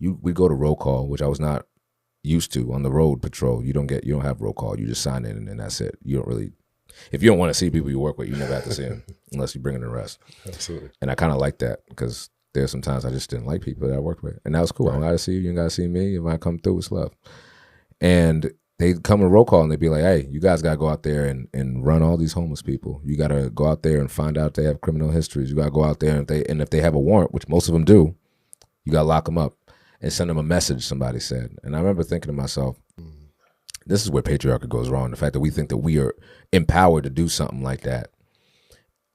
we go to roll call, which I was not used to. On the road patrol, you don't have roll call. You just sign in, and that's it. You don't really, if you don't want to see people you work with, you never have to see them unless you bring in the rest. Absolutely. And I kind of like that, because there's some times I just didn't like people that I worked with. And that was cool. Right. I don't got to see you. You don't got to see me. If I come through, it's love. And they come to roll call, and they'd be like, hey, you guys got to go out there and run all these homeless people. You got to go out there and find out if they have criminal histories. You got to go out there, and if they have a warrant, which most of them do, you got to lock them up and send them a message, somebody said. And I remember thinking to myself, this is where patriarchy goes wrong. The fact that we think that we are empowered to do something like that,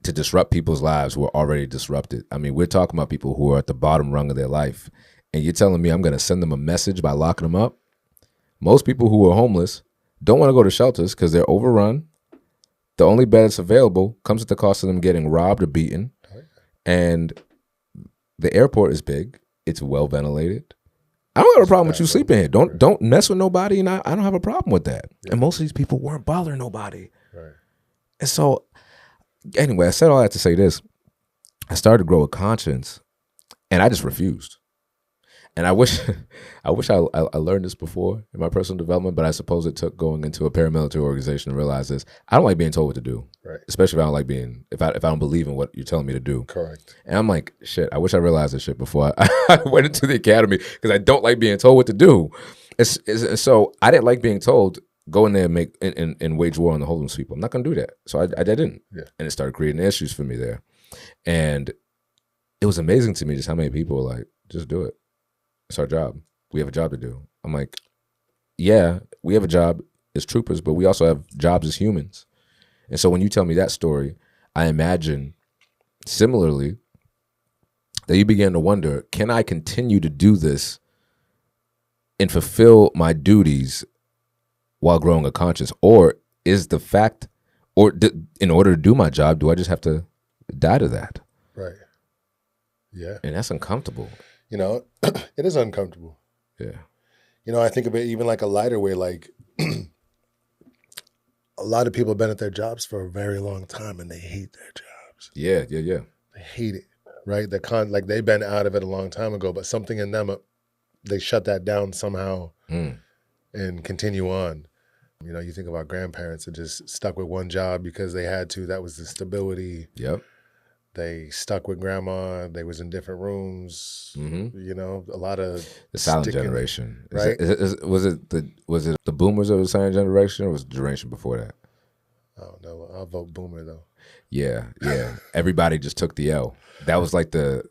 to disrupt people's lives who are already disrupted. I mean, we're talking about people who are at the bottom rung of their life, and you're telling me I'm going to send them a message by locking them up? Most people who are homeless don't want to go to shelters because they're overrun. The only bed that's available comes at the cost of them getting robbed or beaten. And the airport is big. It's well ventilated. I don't have a problem with you sleeping here. Don't mess with nobody, and I don't have a problem with that. Yeah. And most of these people weren't bothering nobody. Right. And so, anyway, I said all that to say this. I started to grow a conscience, and I just refused. And I wish I learned this before in my personal development, but I suppose it took going into a paramilitary organization to realize this. I don't like being told what to do, right? Especially if I don't believe in what you're telling me to do. Correct. And I'm like, shit, I wish I realized this shit before I went into the academy, because I don't like being told what to do. So I didn't like being told, go in there and make and wage war on the homeless people. I'm not going to do that. So I didn't. Yeah. And it started creating issues for me there. And it was amazing to me just how many people were like, just do it. It's our job. We have a job to do. I'm like, yeah, we have a job as troopers, but we also have jobs as humans. And so when you tell me that story, I imagine similarly that you begin to wonder, can I continue to do this and fulfill my duties while growing a conscience? Or is the fact, in order to do my job, do I just have to die to that? Right. Yeah. And that's uncomfortable. You know, it is uncomfortable. Yeah. You know, I think of it even like a lighter way, like a lot of people have been at their jobs for a very long time and they hate their jobs. Yeah. They hate it, right? Like they've been out of it a long time ago, but something in them, they shut that down somehow and continue on. You know, you think about grandparents that just stuck with one job because they had to. That was the stability. Yep. They stuck with grandma. They was in different rooms. You know, a lot of the silent sticking, generation, right? Was it the boomers of the silent generation, or was it the generation before that? I don't know. I'll vote boomer though. Yeah. Everybody just took the L. That was like the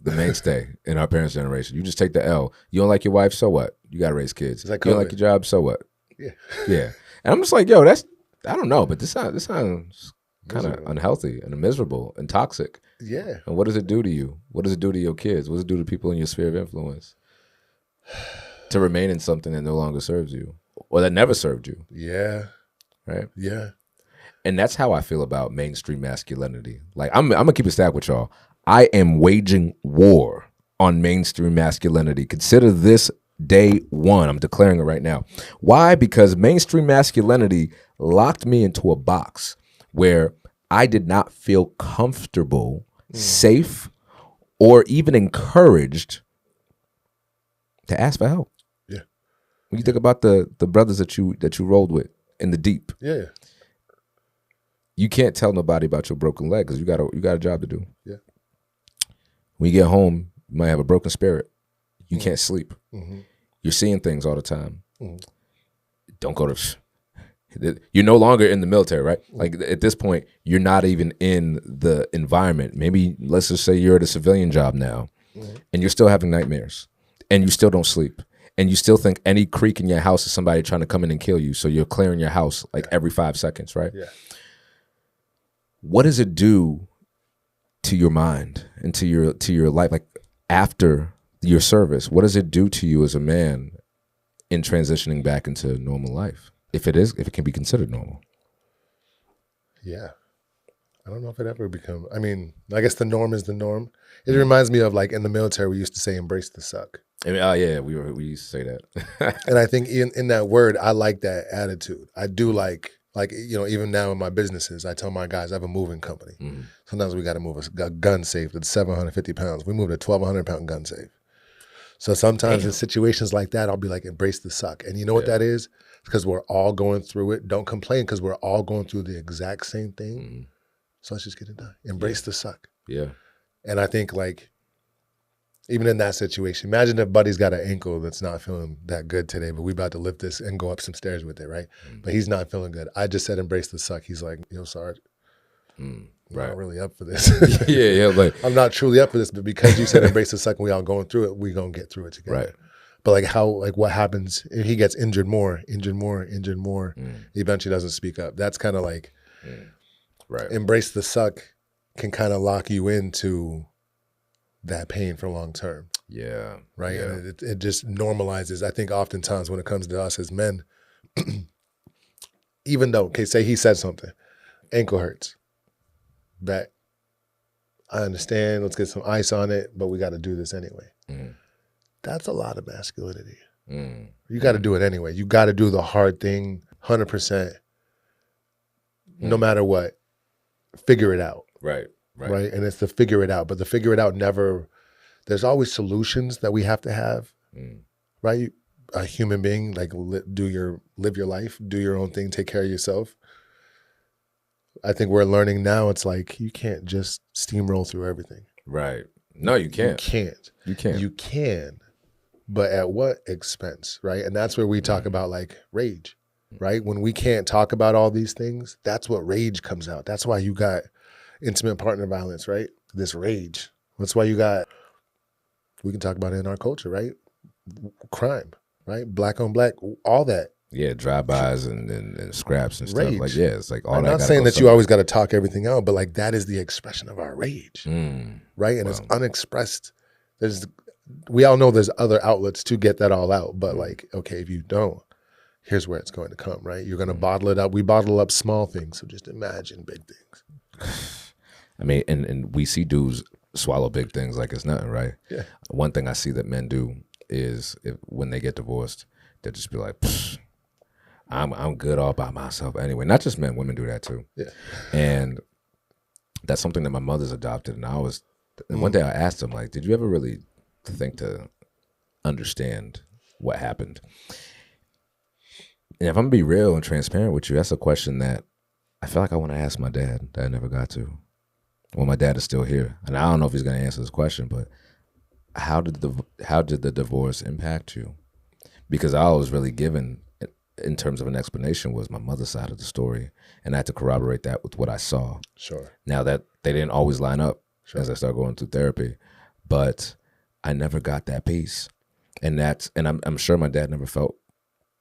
mainstay in our parents' generation. You just take the L. You don't like your wife, so what? You got to raise kids. It's like you don't like your job, so what? Yeah. And I'm just like, yo, I don't know, but this sounds kind of unhealthy and miserable and toxic. Yeah. And what does it do to you? What does it do to your kids? What does it do to people in your sphere of influence? To remain in something that no longer serves you, or that never served you. Yeah. Right? Yeah. And that's how I feel about mainstream masculinity. Like, I'm gonna keep it stacked with y'all. I am waging war on mainstream masculinity. Consider this day one. I'm declaring it right now. Why? Because mainstream masculinity locked me into a box where I did not feel comfortable, safe, or even encouraged to ask for help. Yeah. When you think about the brothers that you rolled with in the deep. Yeah. You can't tell nobody about your broken leg because you got a job to do. Yeah. When you get home, you might have a broken spirit. You can't sleep. You're seeing things all the time. Don't go to. You're no longer in the military, right? Like at this point, you're not even in the environment. Maybe let's just say you're at a civilian job now, and you're still having nightmares, and you still don't sleep, and you still think any creak in your house is somebody trying to come in and kill you. So you're clearing your house like every 5 seconds, right? Yeah. What does it do to your mind and to your life, like after your service? What does it do to you as a man in transitioning back into normal life, if it can be considered normal? Yeah, I don't know if it ever become. I mean, I guess the norm is the norm. It reminds me of like in the military, we used to say "embrace the suck." I mean, yeah, we used to say that. And I think in that word, I like that attitude. I do like you know, even now in my businesses, I tell my guys I have a moving company. Sometimes we got to move a gun safe that's 750 pounds. We moved a 1,200 pound gun safe. So sometimes in situations like that, I'll be like, embrace the suck. And you know what that is? Because we're all going through it. Don't complain because we're all going through the exact same thing. So let's just get it done. Embrace the suck. Yeah. And I think like, even in that situation, imagine if Buddy's got an ankle that's not feeling that good today, but we about to lift this and go up some stairs with it, right? But he's not feeling good. I just said, embrace the suck. He's like, yo, Sarge, I'm not really up for this. yeah. Like I'm not truly up for this, but because you said embrace the suck and we all going through it, we gonna get through it together. Right. But like what happens if he gets injured more, he eventually doesn't speak up. That's kind of like embrace the suck can kind of lock you into that pain for long term. Yeah. Right. Yeah. And it just normalizes. I think oftentimes when it comes to us as men, even though, okay, say he said something, ankle hurts. That I understand, let's get some ice on it, but we got to do this anyway. That's a lot of masculinity. You got to do it anyway. You got to do the hard thing 100%, no matter what. Figure it out. Right. And it's to figure it out. But the figure it out never, there's always solutions that we have to have, right? A human being, like live your life, do your own thing, take care of yourself. I think we're learning now, it's like you can't just steamroll through everything. Right. No, you can't. You can, but at what expense, right? And that's where we talk about like rage, right? When we can't talk about all these things, that's what rage comes out. That's why you got intimate partner violence, right? This rage. That's why you got, we can talk about it in our culture, right? Crime, right? Black on black, all that. Yeah, drive-bys and scraps and stuff. Rage. Like, yeah, it's like all I'm that. not saying that you always got to talk everything out, but like that is the expression of our rage, right? And it's unexpressed. We all know there's other outlets to get that all out, but like, okay, if you don't, here's where it's going to come, right? You're going to bottle it up. We bottle up small things, so just imagine big things. I mean, and we see dudes swallow big things like it's nothing, right? Yeah. One thing I see that men do is when they get divorced, they'll just be like, I'm good all by myself anyway. Not just men, women do that too. Yeah. And that's something that my mother's adopted. And one day I asked him, like, did you ever really think to understand what happened? And if I'm gonna be real and transparent with you, that's a question that I feel like I want to ask my dad that I never got to. Well, my dad is still here, and I don't know if he's gonna answer this question, but how did the divorce impact you? Because all I was really given in terms of an explanation was my mother's side of the story, and I had to corroborate that with what I saw. Sure. Now that they didn't always line up as I started going through therapy, but I never got that piece, and I'm sure my dad never felt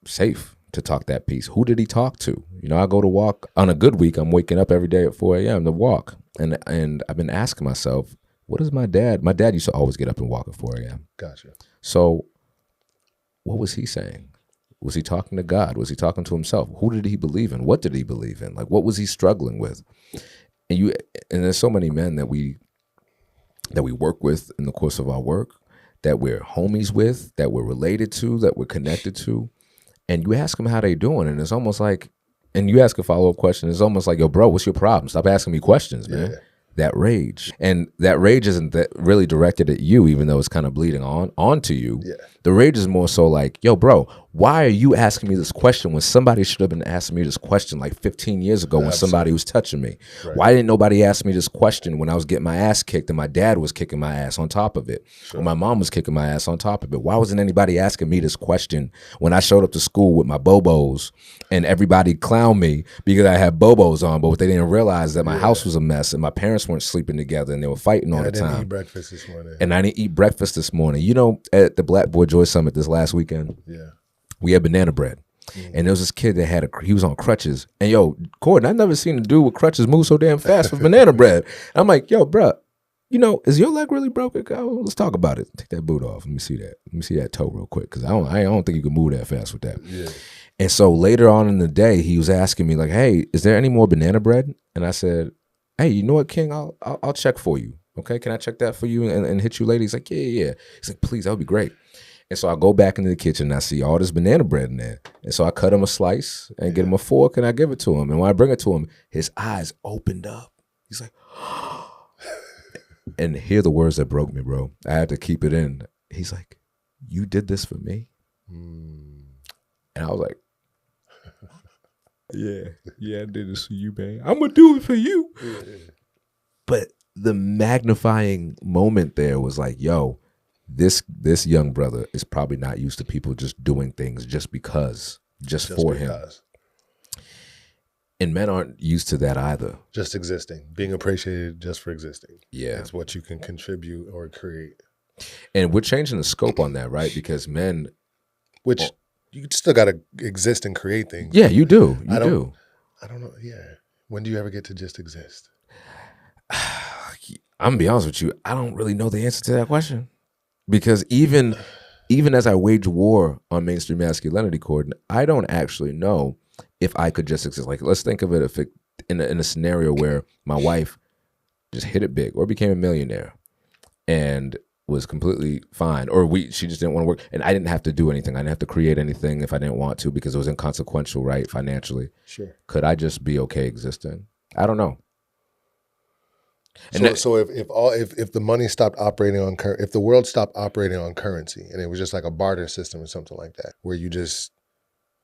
safe to talk that piece. Who did he talk to? You know, I go to walk on a good week. I'm waking up every day at 4 a.m. to walk, and I've been asking myself, what is my dad? My dad used to always get up and walk at 4 a.m. Gotcha. So, what was he saying? Was he talking to God? Was he talking to himself? Who did he believe in? What did he believe in? Like, what was he struggling with? And there's so many men that we work with in the course of our work, that we're homies with, that we're related to, that we're connected to. And you ask them how they doing, and it's almost like, and you ask a follow-up question, it's almost like, yo, bro, what's your problem? Stop asking me questions, man. Yeah. That rage. And that rage isn't that really directed at you, even though it's kind of bleeding onto you. Yeah. The rage is more so like, yo, bro, why are you asking me this question when somebody should have been asking me this question like 15 years ago when somebody was touching me? Right. Why didn't nobody ask me this question when I was getting my ass kicked and my dad was kicking my ass on top of it? Sure. Or my mom was kicking my ass on top of it? Why wasn't anybody asking me this question when I showed up to school with my bobos and everybody clowned me because I had bobos on, but what they didn't realize that my house was a mess and my parents weren't sleeping together and they were fighting all the time. I didn't eat breakfast this morning. And I didn't eat breakfast this morning. You know, at the Black Boy Joy Summit this last weekend, we had banana bread. And there was this kid that he was on crutches. And yo, Cordan, I've never seen a dude with crutches move so damn fast with banana bread. And I'm like, yo, bro, you know, is your leg really broken? Let's talk about it. Take that boot off. Let me see that. Let me see that toe real quick. Because I don't think you can move that fast with that. Yeah. And so later on in the day, he was asking me like, hey, is there any more banana bread? And I said, hey, you know what, King? I'll check for you. Okay, can I check that for you and hit you later? He's like, yeah. He's like, please, that would be great. And so I go back into the kitchen and I see all this banana bread in there. And so I cut him a slice and get him a fork and I give it to him. And when I bring it to him, his eyes opened up. He's like, and hear the words that broke me, bro. I had to keep it in. He's like, you did this for me? And I was like, yeah, I did this for you, man. I'm going to do it for you. But the magnifying moment there was like, yo, this young brother is probably not used to people just doing things just for him. And men aren't used to that either. Just existing, being appreciated just for existing. Yeah. That's what you can contribute or create. And we're changing the scope on that, right? Because men... Which you still got to exist and create things. Yeah, you do. I don't know. Yeah. When do you ever get to just exist? I'm going to be honest with you. I don't really know the answer to that question. Because even as I wage war on mainstream masculinity, Cordan, I don't actually know if I could just exist. Like, let's think of it in a scenario where my wife just hit it big or became a millionaire and was completely fine, or she just didn't want to work, and I didn't have to do anything. I didn't have to create anything if I didn't want to because it was inconsequential, right, financially. Sure. Could I just be okay existing? I don't know. And so if the money stopped operating on if the world stopped operating on currency and it was just like a barter system or something like that, where you just,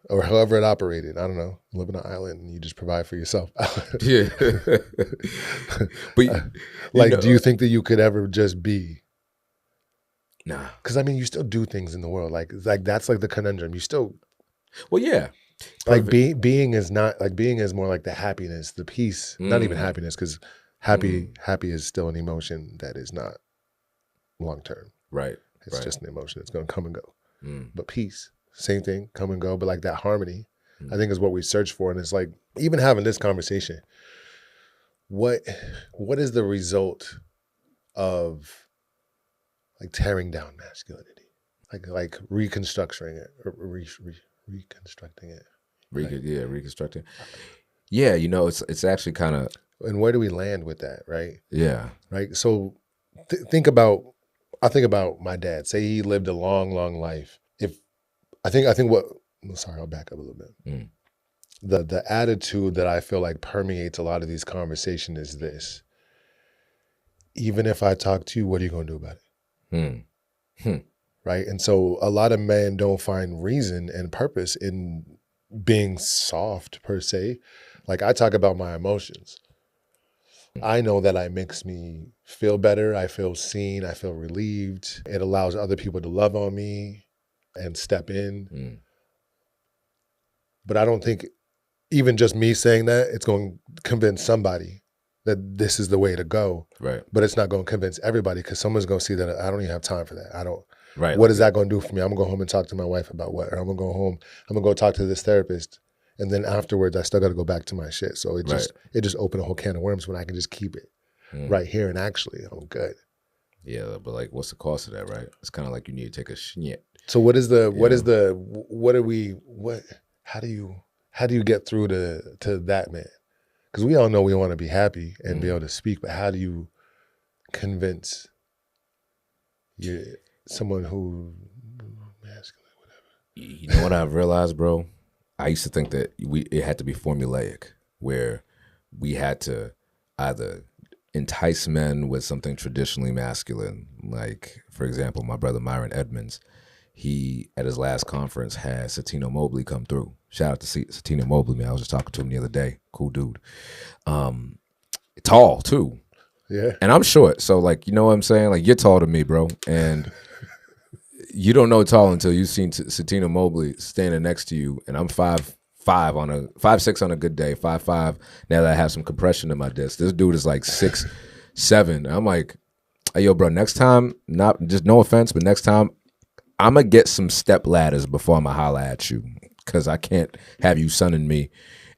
or however it operated, I don't know, live on an island and you just provide for yourself. Yeah. But like, do you think that you could ever just be? Nah. Because I mean, you still do things in the world. Like that's like the conundrum. You still. Well, yeah. Like being is not like being is more like the happiness, the peace. Not even happiness, because happy is still an emotion that is not long term. Right. It's just an emotion. It's going to come and go. But peace, same thing, come and go. But like that harmony, I think is what we search for. And it's like, even having this conversation, what is the result of like tearing down masculinity, like reconstructing it, or reconstructing it? Reconstructing. Yeah, you know, it's actually kind of. And where do we land with that, right? Yeah. Right. So think about my dad. Say he lived a long, long life. Sorry, I'll back up a little bit. Mm. The attitude that I feel like permeates a lot of these conversations is this: even if I talk to you, what are you going to do about it? Right? And so a lot of men don't find reason and purpose in being soft per se. Like, I talk about my emotions. I know that it makes me feel better. I feel seen. I feel relieved. It allows other people to love on me and step in. But I don't think even just me saying that, it's going to convince somebody that this is the way to go. Right. But it's not going to convince everybody, because someone's going to see that I don't even have time for that. I don't. Right. What is that going to do for me? I'm going to go home and talk to my wife about what? Or I'm going to go home, I'm going to go talk to this therapist. And then afterwards, I still got to go back to my shit. So it just opened a whole can of worms when I can just keep it right here. And actually, I'm good. Yeah, but like, what's the cost of that, right? It's kind of like you need to take a shit. So how do you get through to that man? Because we all know we want to be happy and be able to speak, but how do you convince someone who masculine, whatever? You know what I've realized, bro? I used to think that it had to be formulaic, where we had to either entice men with something traditionally masculine. Like, for example, my brother Myron Edmonds, he, at his last conference, had Satino Mobley come through. Shout out to Satino Mobley, man. I was just talking to him the other day. Cool dude. Tall, too. Yeah. And I'm short. So, like, you know what I'm saying? Like, you're tall to me, bro. And you don't know tall until you've seen Satino Mobley standing next to you. And I'm 5'6" on a good day, 5'5" now that I have some compression in my disc. This dude is like 6'7". I'm like, hey, yo, bro, next time, not just no offense, but next time, I'm going to get some step ladders before I'm going to holler at you, because I can't have you sunning me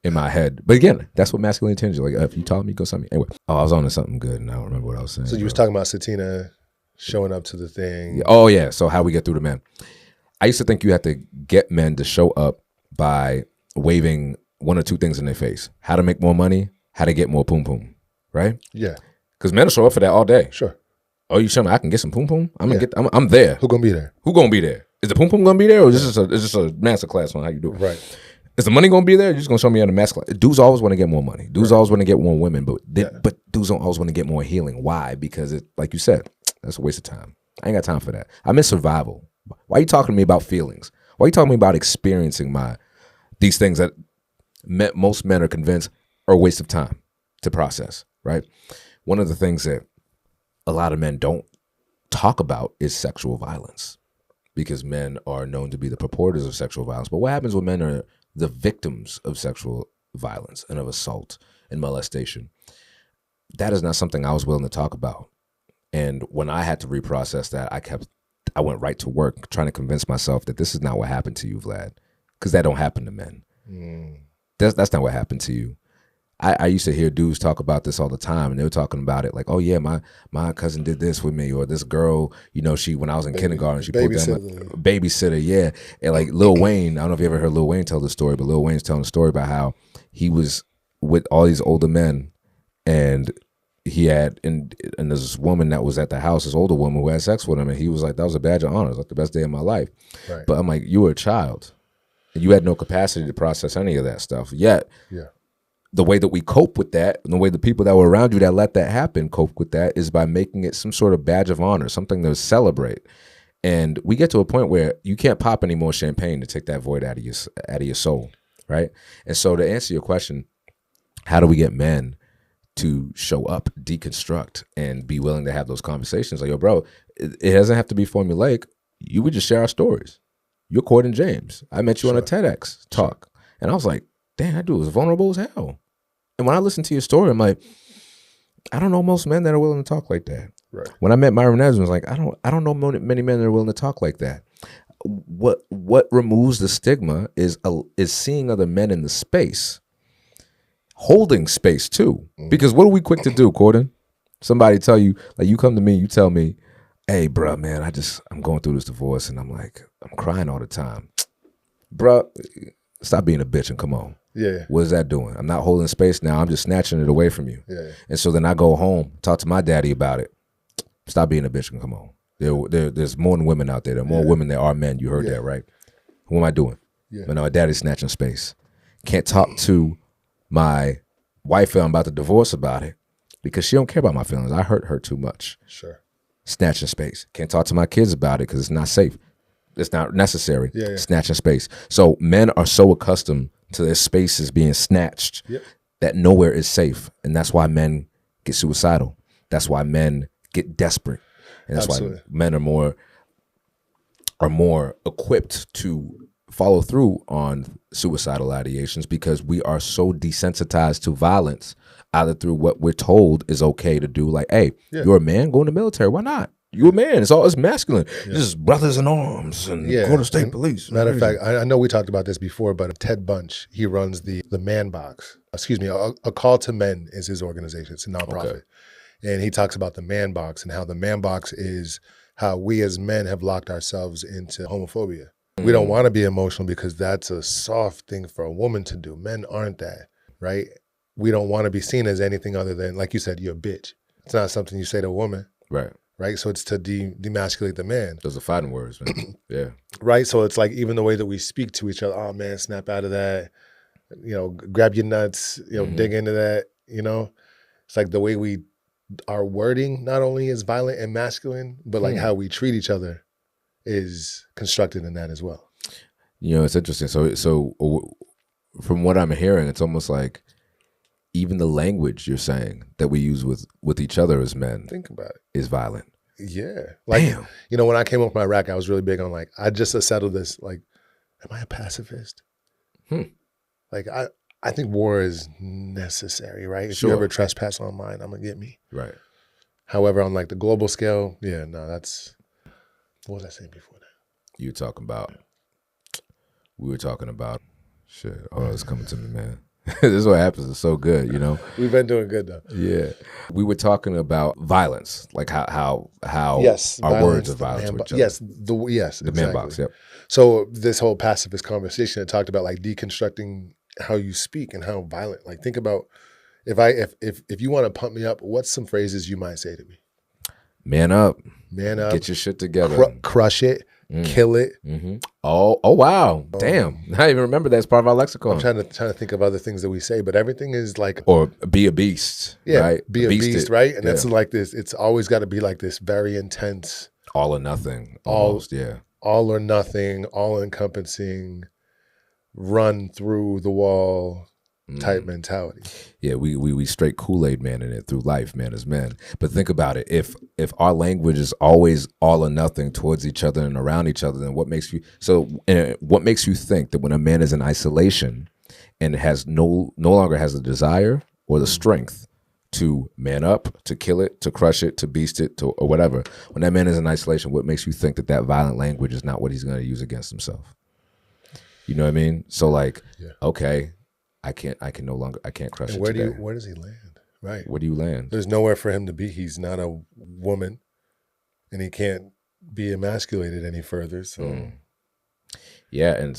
in my head. But again, that's what masculine intention is. Like, if you taught me, go sun me. Anyway, I was on to something good, and I don't remember what I was saying. So you was talking about Satina showing up to the thing. Yeah. Oh, yeah. So how we get through to men. I used to think you had to get men to show up by waving one or two things in their face: how to make more money, how to get more poom poom, right? Yeah. Because men will show up for that all day. Sure. Oh, you show me I can get some poom poom? I'm there. Who gonna be there? Who gonna be there? Is the poom poom gonna be there, or is this a master class on how you do it? Right. Is the money gonna be there? You're just gonna show me on the master class. Dudes always want to get more money. Dudes always want to get more women, but dudes don't always want to get more healing. Why? Because it, like you said, that's a waste of time. I ain't got time for that. I'm in survival. Why are you talking to me about feelings? Why are you talking to me about experiencing these things that most men are convinced are a waste of time to process, right? One of the things that a lot of men don't talk about is sexual violence, because men are known to be the purporters of sexual violence. But what happens when men are the victims of sexual violence and of assault and molestation? That is not something I was willing to talk about. And when I had to reprocess that, I went right to work trying to convince myself that this is not what happened to you, Vlad, because that don't happen to men. That's not what happened to you. I used to hear dudes talk about this all the time, and they were talking about it like, oh yeah, my cousin did this with me, or this girl, when I was in kindergarten, she pulled down my babysitter, yeah. And like Lil Wayne, I don't know if you ever heard Lil Wayne tell the story, but Lil Wayne's telling a story about how he was with all these older men, and he had, and there's this woman that was at the house, this older woman who had sex with him, and he was like, that was a badge of honor. It was like the best day of my life. Right. But I'm like, you were a child, and you had no capacity to process any of that stuff. Yet, the way that we cope with that, and the way the people that were around you that let that happen cope with that, is by making it some sort of badge of honor, something to celebrate. And we get to a point where you can't pop any more champagne to take that void out of your soul, right? And so to answer your question, how do we get men to show up, deconstruct, and be willing to have those conversations? Like, yo, bro, it doesn't have to be formulaic. You would just share our stories. You're Cordan James. I met you on a TEDx talk. And I was like, damn, that dude was vulnerable as hell. And when I listen to your story, I'm like, I don't know most men that are willing to talk like that. Right. When I met Myron Edmonds, I was like, I don't know many men that are willing to talk like that. What removes the stigma is seeing other men in the space, holding space too. Because what are we quick to do, Cordan? Somebody tell you, like, you come to me, you tell me, hey, bro, man, I'm going through this divorce, and I'm crying all the time. Bro, stop being a bitch and come on. Yeah. What is that doing? I'm not holding space now. I'm just snatching it away from you. Yeah. And so then I go home, talk to my daddy about it. Stop being a bitch and come on. There's more than women out there. There are more women than are men. You heard that, right? What am I doing? Yeah. My daddy's snatching space. Can't talk to my wife that I'm about to divorce about it because she don't care about my feelings. I hurt her too much. Sure. Snatching space. Can't talk to my kids about it because it's not safe. It's not necessary. Snatching space. So men are so accustomed to their spaces being snatched that nowhere is safe. And that's why men get suicidal. That's why men get desperate. And that's why men are more equipped to follow through on suicidal ideations because we are so desensitized to violence, either through what we're told is okay to do. Like, hey, you're a man, go in the military. Why not? You're a man. It's masculine. This is brothers in arms and go to state police. Matter of fact, I know we talked about this before, but Ted Bunch, he runs the Man Box. Excuse me, a Call to Men is his organization. It's a nonprofit. Okay. And he talks about the Man Box and how the Man Box is how we as men have locked ourselves into homophobia. We don't want to be emotional because that's a soft thing for a woman to do. Men aren't that, right? We don't want to be seen as anything other than, like you said, you're a bitch. It's not something you say to a woman. Right. Right. So it's to demasculate the man. Those are fighting words, man. Yeah. Right. So it's like even the way that we speak to each other, oh man, snap out of that, grab your nuts, dig into that, It's like the way our wording not only is violent and masculine, but like how we treat each other is constructed in that as well. It's interesting. So from what I'm hearing, it's almost like even the language you're saying that we use with each other as men, think about it, is violent. Yeah. Like, damn. When I came up with my rack, I was really big on like, I just settled this, like, am I a pacifist? Like, I think war is necessary, right? If you ever trespass on mine, I'm going to get me. Right. However, on like the global scale, that's, what was I saying before that? We were talking about, shit, it's coming to me, man. This is what happens. It's so good, We've been doing good though. Yeah. We were talking about violence, like how yes, our violence, words of violence with each other. Yes, the exactly. Man Box, yep. So this whole pacifist conversation, it talked about like deconstructing how you speak and how violent. Like think about if you want to pump me up, what's some phrases you might say to me? Man up. Man up. Get your shit together. Crush it. Kill it. Mm-hmm. Oh wow. Damn. I even remember that's part of our lexicon. I'm trying to think of other things that we say, but everything is like, or be a beast. Yeah, right? Be a beast, right? And that's like this, it's always got to be like this very intense. All or nothing. Almost, All or nothing, all encompassing, run through the wall type mentality. Yeah, we straight Kool-Aid man in it through life, man, as men. But think about it. If our language is always all or nothing towards each other and around each other, then what makes you think that when a man is in isolation and has no longer has the desire or the strength to man up, to kill it, to crush it, to beast it, or whatever, when that man is in isolation, what makes you think that violent language is not what he's going to use against himself? You know what I mean? So like, okay, I can't crush it today. Where does he land? Right. Where do you land? There's nowhere for him to be. He's not a woman and he can't be emasculated any further. So yeah, and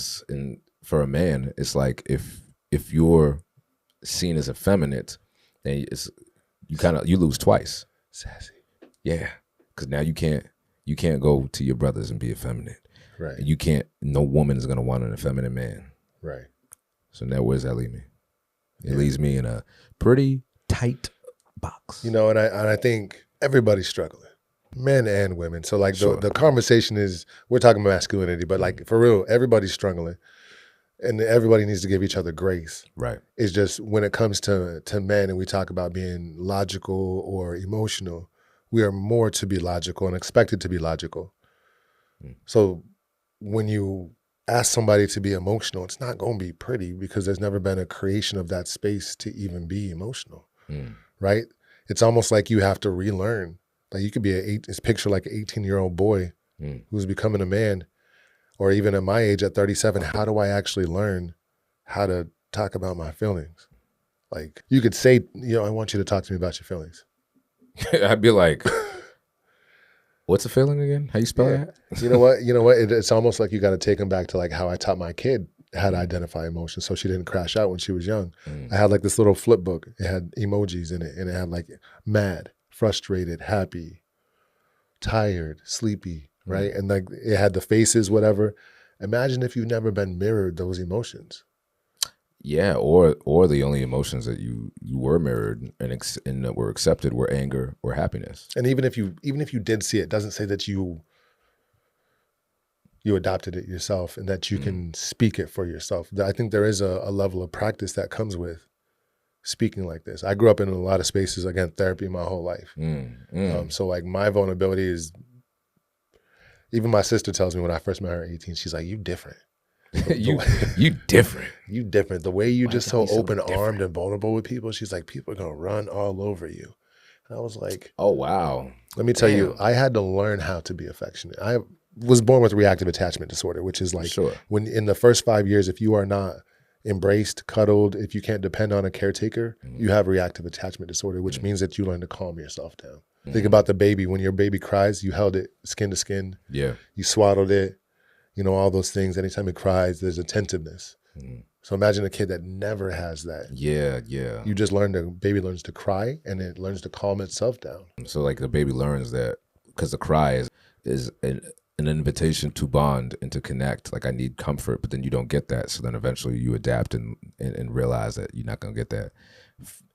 for a man, it's like if you're seen as effeminate, then you lose twice. Sassy. Yeah. Cause now you can't go to your brothers and be effeminate. Right. And no woman is gonna want an effeminate man. Right. So now where does that leave me? It leaves me in a pretty tight box. And I think everybody's struggling, men and women. So like the conversation is, we're talking about masculinity, but like for real, everybody's struggling and everybody needs to give each other grace. Right. It's just when it comes to men and we talk about being logical or emotional, we are more to be logical and expected to be logical. So when you ask somebody to be emotional, it's not going to be pretty because there's never been a creation of that space to even be emotional, right? It's almost like you have to relearn. Like you could be it's picture like an 18-year-old boy who's becoming a man, or even at my age at 37, how do I actually learn how to talk about my feelings? Like you could say, I want you to talk to me about your feelings. I'd be like, what's a feeling again? How you spell that? You know what? It's almost like you got to take them back to like how I taught my kid how to identify emotions so she didn't crash out when she was young. I had like this little flip book. It had emojis in it and it had like mad, frustrated, happy, tired, sleepy, right? And like it had the faces, whatever. Imagine if you've never been mirrored those emotions. Yeah, or the only emotions that you were mirrored and that were accepted were anger or happiness. And even if you did see it, doesn't say that you adopted it yourself and that you can speak it for yourself. I think there is a level of practice that comes with speaking like this. I grew up in a lot of spaces, again, therapy my whole life. So like my vulnerability is, even my sister tells me when I first met her at 18, she's like, you different. you different. You different. The way you just so open-armed and vulnerable with people, she's like, people are going to run all over you. And I was like, oh, wow. Let me tell you, I had to learn how to be affectionate. I was born with reactive attachment disorder, which is like when in the first 5 years, if you are not embraced, cuddled, if you can't depend on a caretaker, you have reactive attachment disorder, which means that you learn to calm yourself down. Think about the baby. When your baby cries, you held it skin to skin. Yeah. You swaddled it, you know, all those things. Anytime it cries, there's attentiveness. So imagine a kid that never has that. Yeah. You just baby learns to cry and it learns to calm itself down. So like the baby learns that because the cry is an invitation to bond and to connect. Like I need comfort, but then you don't get that. So then eventually you adapt and realize that you're not going to get that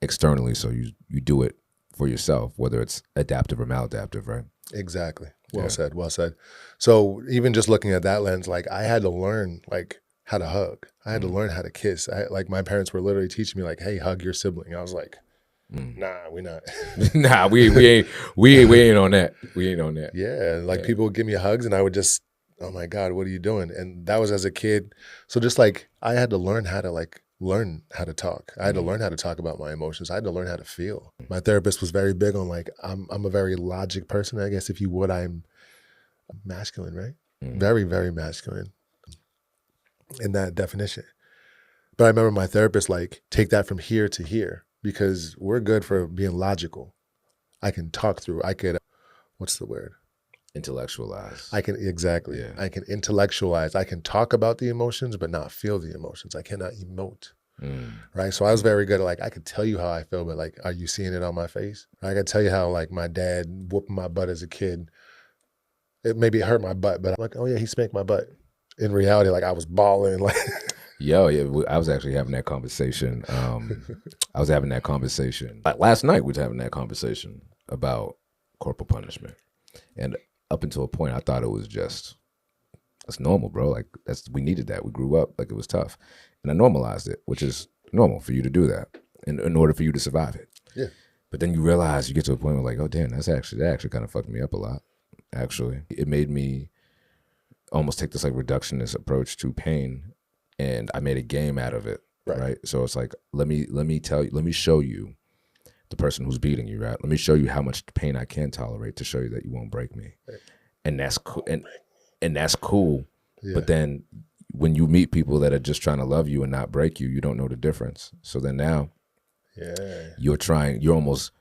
externally. So you do it for yourself, whether it's adaptive or maladaptive, right? Exactly. Well said. So even just looking at that lens, like I had to learn like how to hug. I had to learn how to kiss. Like my parents were literally teaching me like, hey, hug your sibling. I was like, nah, we not. Nah, we ain't on that. We ain't on that. Yeah, like people would give me hugs and I would just, oh my God, what are you doing? And that was as a kid. So just like I had to learn how to talk. I had to learn how to talk about my emotions. I had to learn how to feel. My therapist was very big on like, I'm a very logic person, I guess, if you would. I'm masculine, right? Very, very masculine in that definition. But I remember my therapist like, take that from here to here because we're good for being logical. I can talk through, what's the word? Intellectualize. Exactly. Yeah. I can intellectualize. I can talk about the emotions, but not feel the emotions. I cannot emote. Right. So I was very good at like, I could tell you how I feel, but like, are you seeing it on my face? I could tell you how like my dad whooped my butt as a kid. Maybe it hurt my butt, but I'm like, oh yeah, he spanked my butt. In reality, like I was bawling. Like, I was actually having that conversation. Like last night, we was having that conversation about corporal punishment. And up until a point, I thought it was that's normal, bro. Like we needed that. We grew up, like it was tough. And I normalized it, which is normal for you to do that in order for you to survive it. Yeah. But then you realize, you get to a point where like, oh damn, that actually kind of fucked me up a lot. Actually, it made me almost take this like reductionist approach to pain, and I made a game out of it. Right. So it's like, let me show you the person who's beating you, right? Let me show you how much pain I can tolerate to show you that you won't break me. Right. And that's cool. And that's cool. Yeah. But then when you meet people that are just trying to love you and not break you, you don't know the difference. So then now you're almost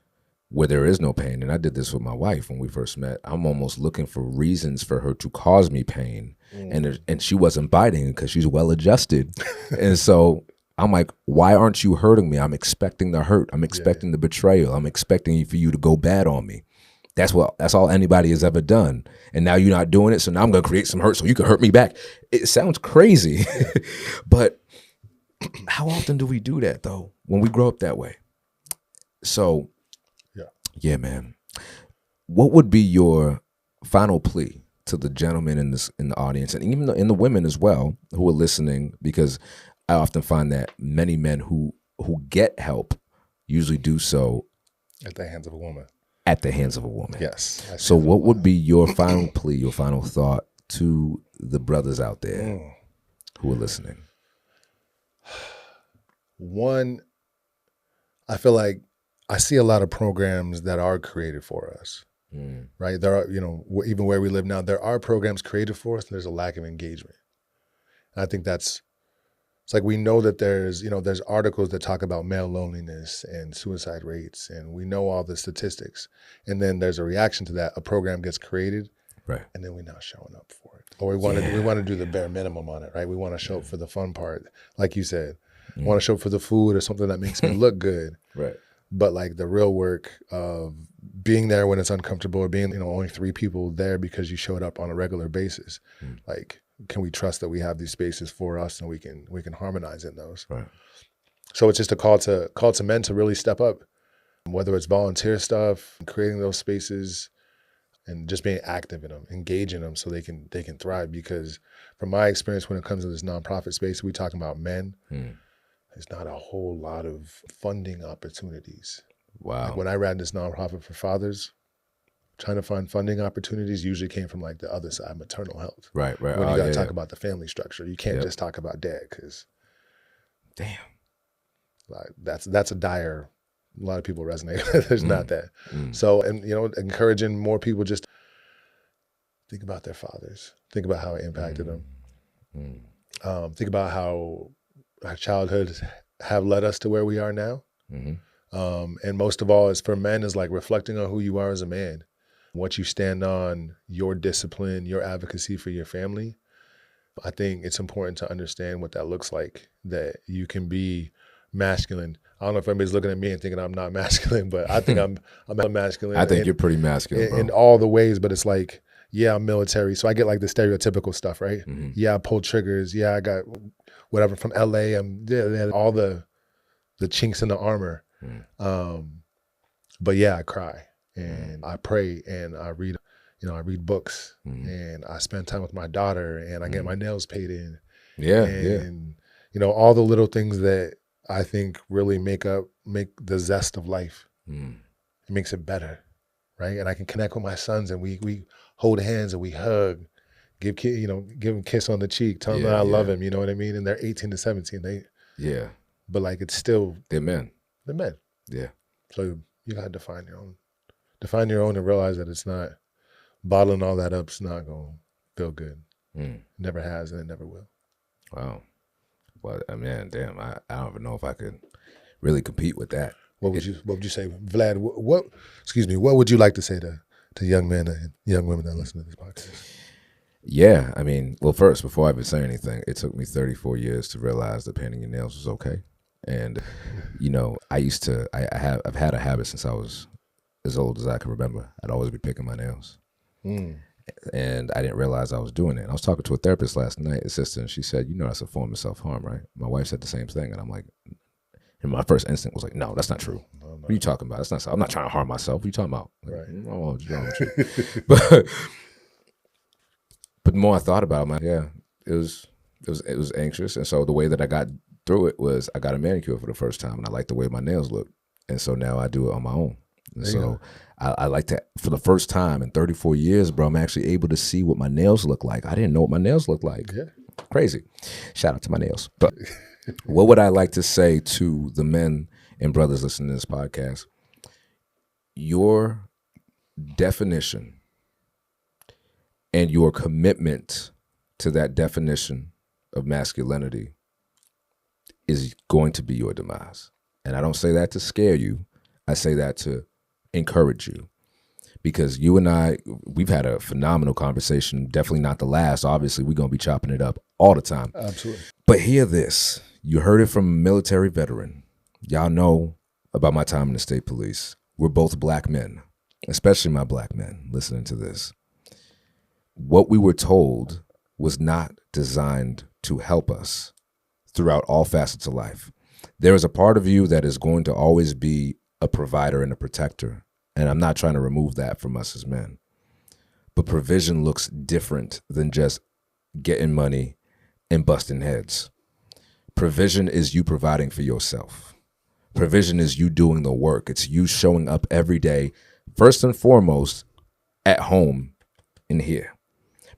where there is no pain. And I did this with my wife when we first met. I'm almost looking for reasons for her to cause me pain. And she wasn't biting because she's well adjusted. And so I'm like, why aren't you hurting me? I'm expecting the hurt. I'm expecting the betrayal. I'm expecting for you to go bad on me. That's all anybody has ever done. And now you're not doing it. So now I'm going to create some hurt so you can hurt me back. It sounds crazy, but how often do we do that though when we grow up that way? So yeah, man. What would be your final plea to the gentlemen in the audience, and even in the women as well who are listening? Because I often find that many men who get help usually do so at the hands of a woman. Yes. So what would be your final plea, your final thought to the brothers out there who are listening? One, I feel like I see a lot of programs that are created for us, right? There are, even where we live now, there are programs created for us and there's a lack of engagement. And I think it's like we know that there's articles that talk about male loneliness and suicide rates, and we know all the statistics. And then there's a reaction to that. A program gets created, right? And then we're not showing up for it. Or we want to do the bare minimum on it, right? We want to show up for the fun part. Like you said, I want to show up for the food or something that makes me look good. Right. but like the real work of being there when it's uncomfortable, or being, only 3 people there because you showed up on a regular basis. Like, can we trust that we have these spaces for us and we can harmonize in those? Right. So it's just a call to men to really step up, whether it's volunteer stuff, creating those spaces, and just being active in them, engaging them so they can thrive. Because from my experience, when it comes to this nonprofit space, we talking about men, there's not a whole lot of funding opportunities. Wow. Like when I ran this nonprofit for fathers, trying to find funding opportunities usually came from like the other side, maternal health. Right. When you got to talk about the family structure, you can't just talk about dad, because damn, like that's a dire. A lot of people resonate. There's not that. So, and encouraging more people just think about their fathers, think about how it impacted them, think about how our childhoods have led us to where we are now. And most of all, is for men, is like reflecting on who you are as a man, what you stand on, your discipline, your advocacy for your family. I think it's important to understand what that looks like, that you can be masculine. I don't know if everybody's looking at me and thinking I'm not masculine, but I think I'm masculine. I think you're pretty masculine, bro. In all the ways, but it's like, yeah, I'm military, so I get like the stereotypical stuff, right? Yeah, I pull triggers. Yeah, I got whatever from LA. All the chinks in the armor. But yeah, I cry and I pray and I read, I read books and I spend time with my daughter and I get my nails painted. And all the little things that I think really make the zest of life. It makes it better, right? And I can connect with my sons and we hold hands and we hug, give them a kiss on the cheek, tell them that I love him. You know what I mean? And they're 18 to 17. But like it's still they're men. They're men. Yeah. So you gotta define your own. Define your own and realize that it's not bottling all that up. It's not gonna feel good. It never has and it never will. Wow. Well, I mean, damn, I don't even know if I could really compete with that. What would you say, Vlad? What would you like to say to young men and young women that listen to this podcast? Yeah, I mean, well, first, before I even say anything, it took me 34 years to realize that painting your nails was okay. And, I've had a habit since I was as old as I can remember. I'd always be picking my nails. And I didn't realize I was doing it. And I was talking to a therapist last night, a sister, and she said, that's a form of self-harm, right? My wife said the same thing. And I'm like, and my first instinct was like, no, that's not true. No. What are you talking about? That's not. I'm not trying to harm myself. What are you talking about? Like, right. Oh, what's wrong with you? But the more I thought about it, I'm like, yeah, it was anxious. And so the way that I got through it was I got a manicure for the first time, and I liked the way my nails look. And so now I do it on my own. And so I like to, for the first time in 34 years, bro, I'm actually able to see what my nails look like. I didn't know what my nails looked like. Yeah. Crazy. Shout out to my nails. But what would I like to say to the men and brothers listening to this podcast? Your definition and your commitment to that definition of masculinity is going to be your demise. And I don't say that to scare you. I say that to encourage you, because you and I, we've had a phenomenal conversation, definitely not the last. Obviously, we're going to be chopping it up all the time. Absolutely. But hear this. You heard it from a military veteran. Y'all know about my time in the state police. We're both black men, especially my black men listening to this. What we were told was not designed to help us throughout all facets of life. There is a part of you that is going to always be a provider and a protector. And I'm not trying to remove that from us as men. But provision looks different than just getting money and busting heads. Provision is you providing for yourself. Provision is you doing the work. It's you showing up every day, first and foremost, at home and here.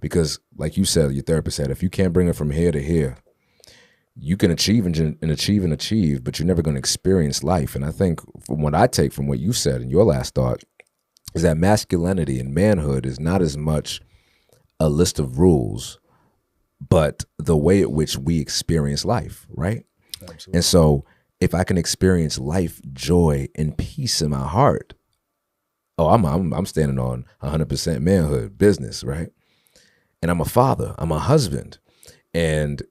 Because like you said, your therapist said, if you can't bring it from here to here, you can achieve and achieve, but you're never going to experience life. And I think from what I take from what you said in your last thought is that masculinity and manhood is not as much a list of rules, but the way at which we experience life, right? Absolutely. And so if I can experience life, joy, and peace in my heart, I'm standing on 100% manhood business, right? And I'm a father, I'm a husband, and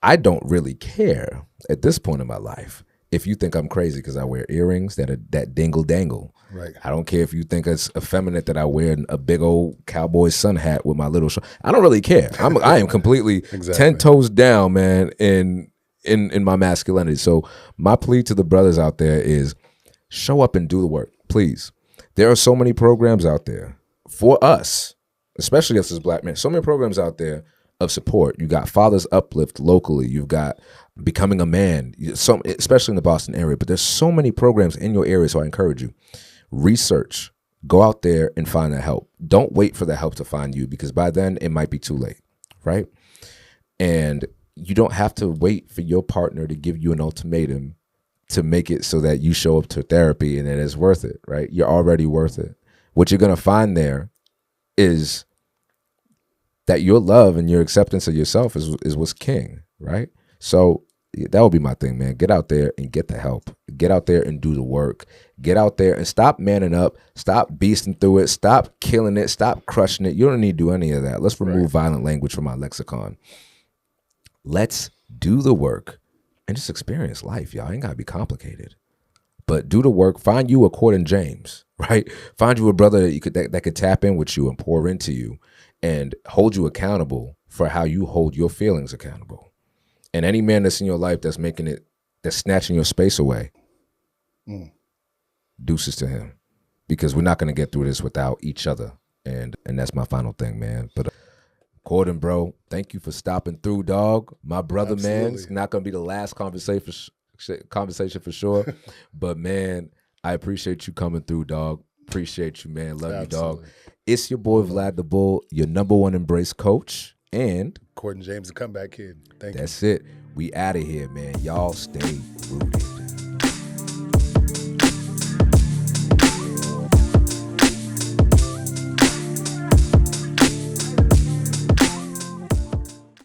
I don't really care at this point in my life if you think I'm crazy because I wear earrings that dingle dangle. Right. I don't care if you think it's effeminate that I wear a big old cowboy sun hat with my little I don't really care. I am completely Exactly. 10 toes down, man, in my masculinity. So my plea to the brothers out there is show up and do the work, please. There are so many programs out there for us, especially us as black men. So many programs out there of support. You got Fathers Uplift locally. You've got Becoming a Man, especially in the Boston area. But there's so many programs in your area, so I encourage you. Research. Go out there and find that help. Don't wait for the help to find you, because by then it might be too late, right? And you don't have to wait for your partner to give you an ultimatum to make it so that you show up to therapy and that it's worth it, right? You're already worth it. What you're going to find there is that your love and your acceptance of yourself is what's king, right? So that would be my thing, man. Get out there and get the help. Get out there and do the work. Get out there and stop manning up. Stop beasting through it. Stop killing it. Stop crushing it. You don't need to do any of that. Let's remove violent language from our lexicon. Let's do the work and just experience life, y'all. Ain't got to be complicated. But do the work. Find you a Cordan James, right? Find you a brother that could tap in with you and pour into you and hold you accountable for how you hold your feelings accountable. And any man that's in your life that's snatching your space away, deuces to him, because we're not going to get through this without each other. And that's my final thing, man. But Cordan, bro, thank you for stopping through, dog. My brother, Absolutely. man, it's not going to be the last conversation for sure. But, man, I appreciate you coming through, dog. Appreciate you, man. Love you, dog. It's your boy, Vlad the Bull, your #1 embrace coach. And Cordan James, the comeback kid. Thank you. That's it. We out of here, man. Y'all stay rooted.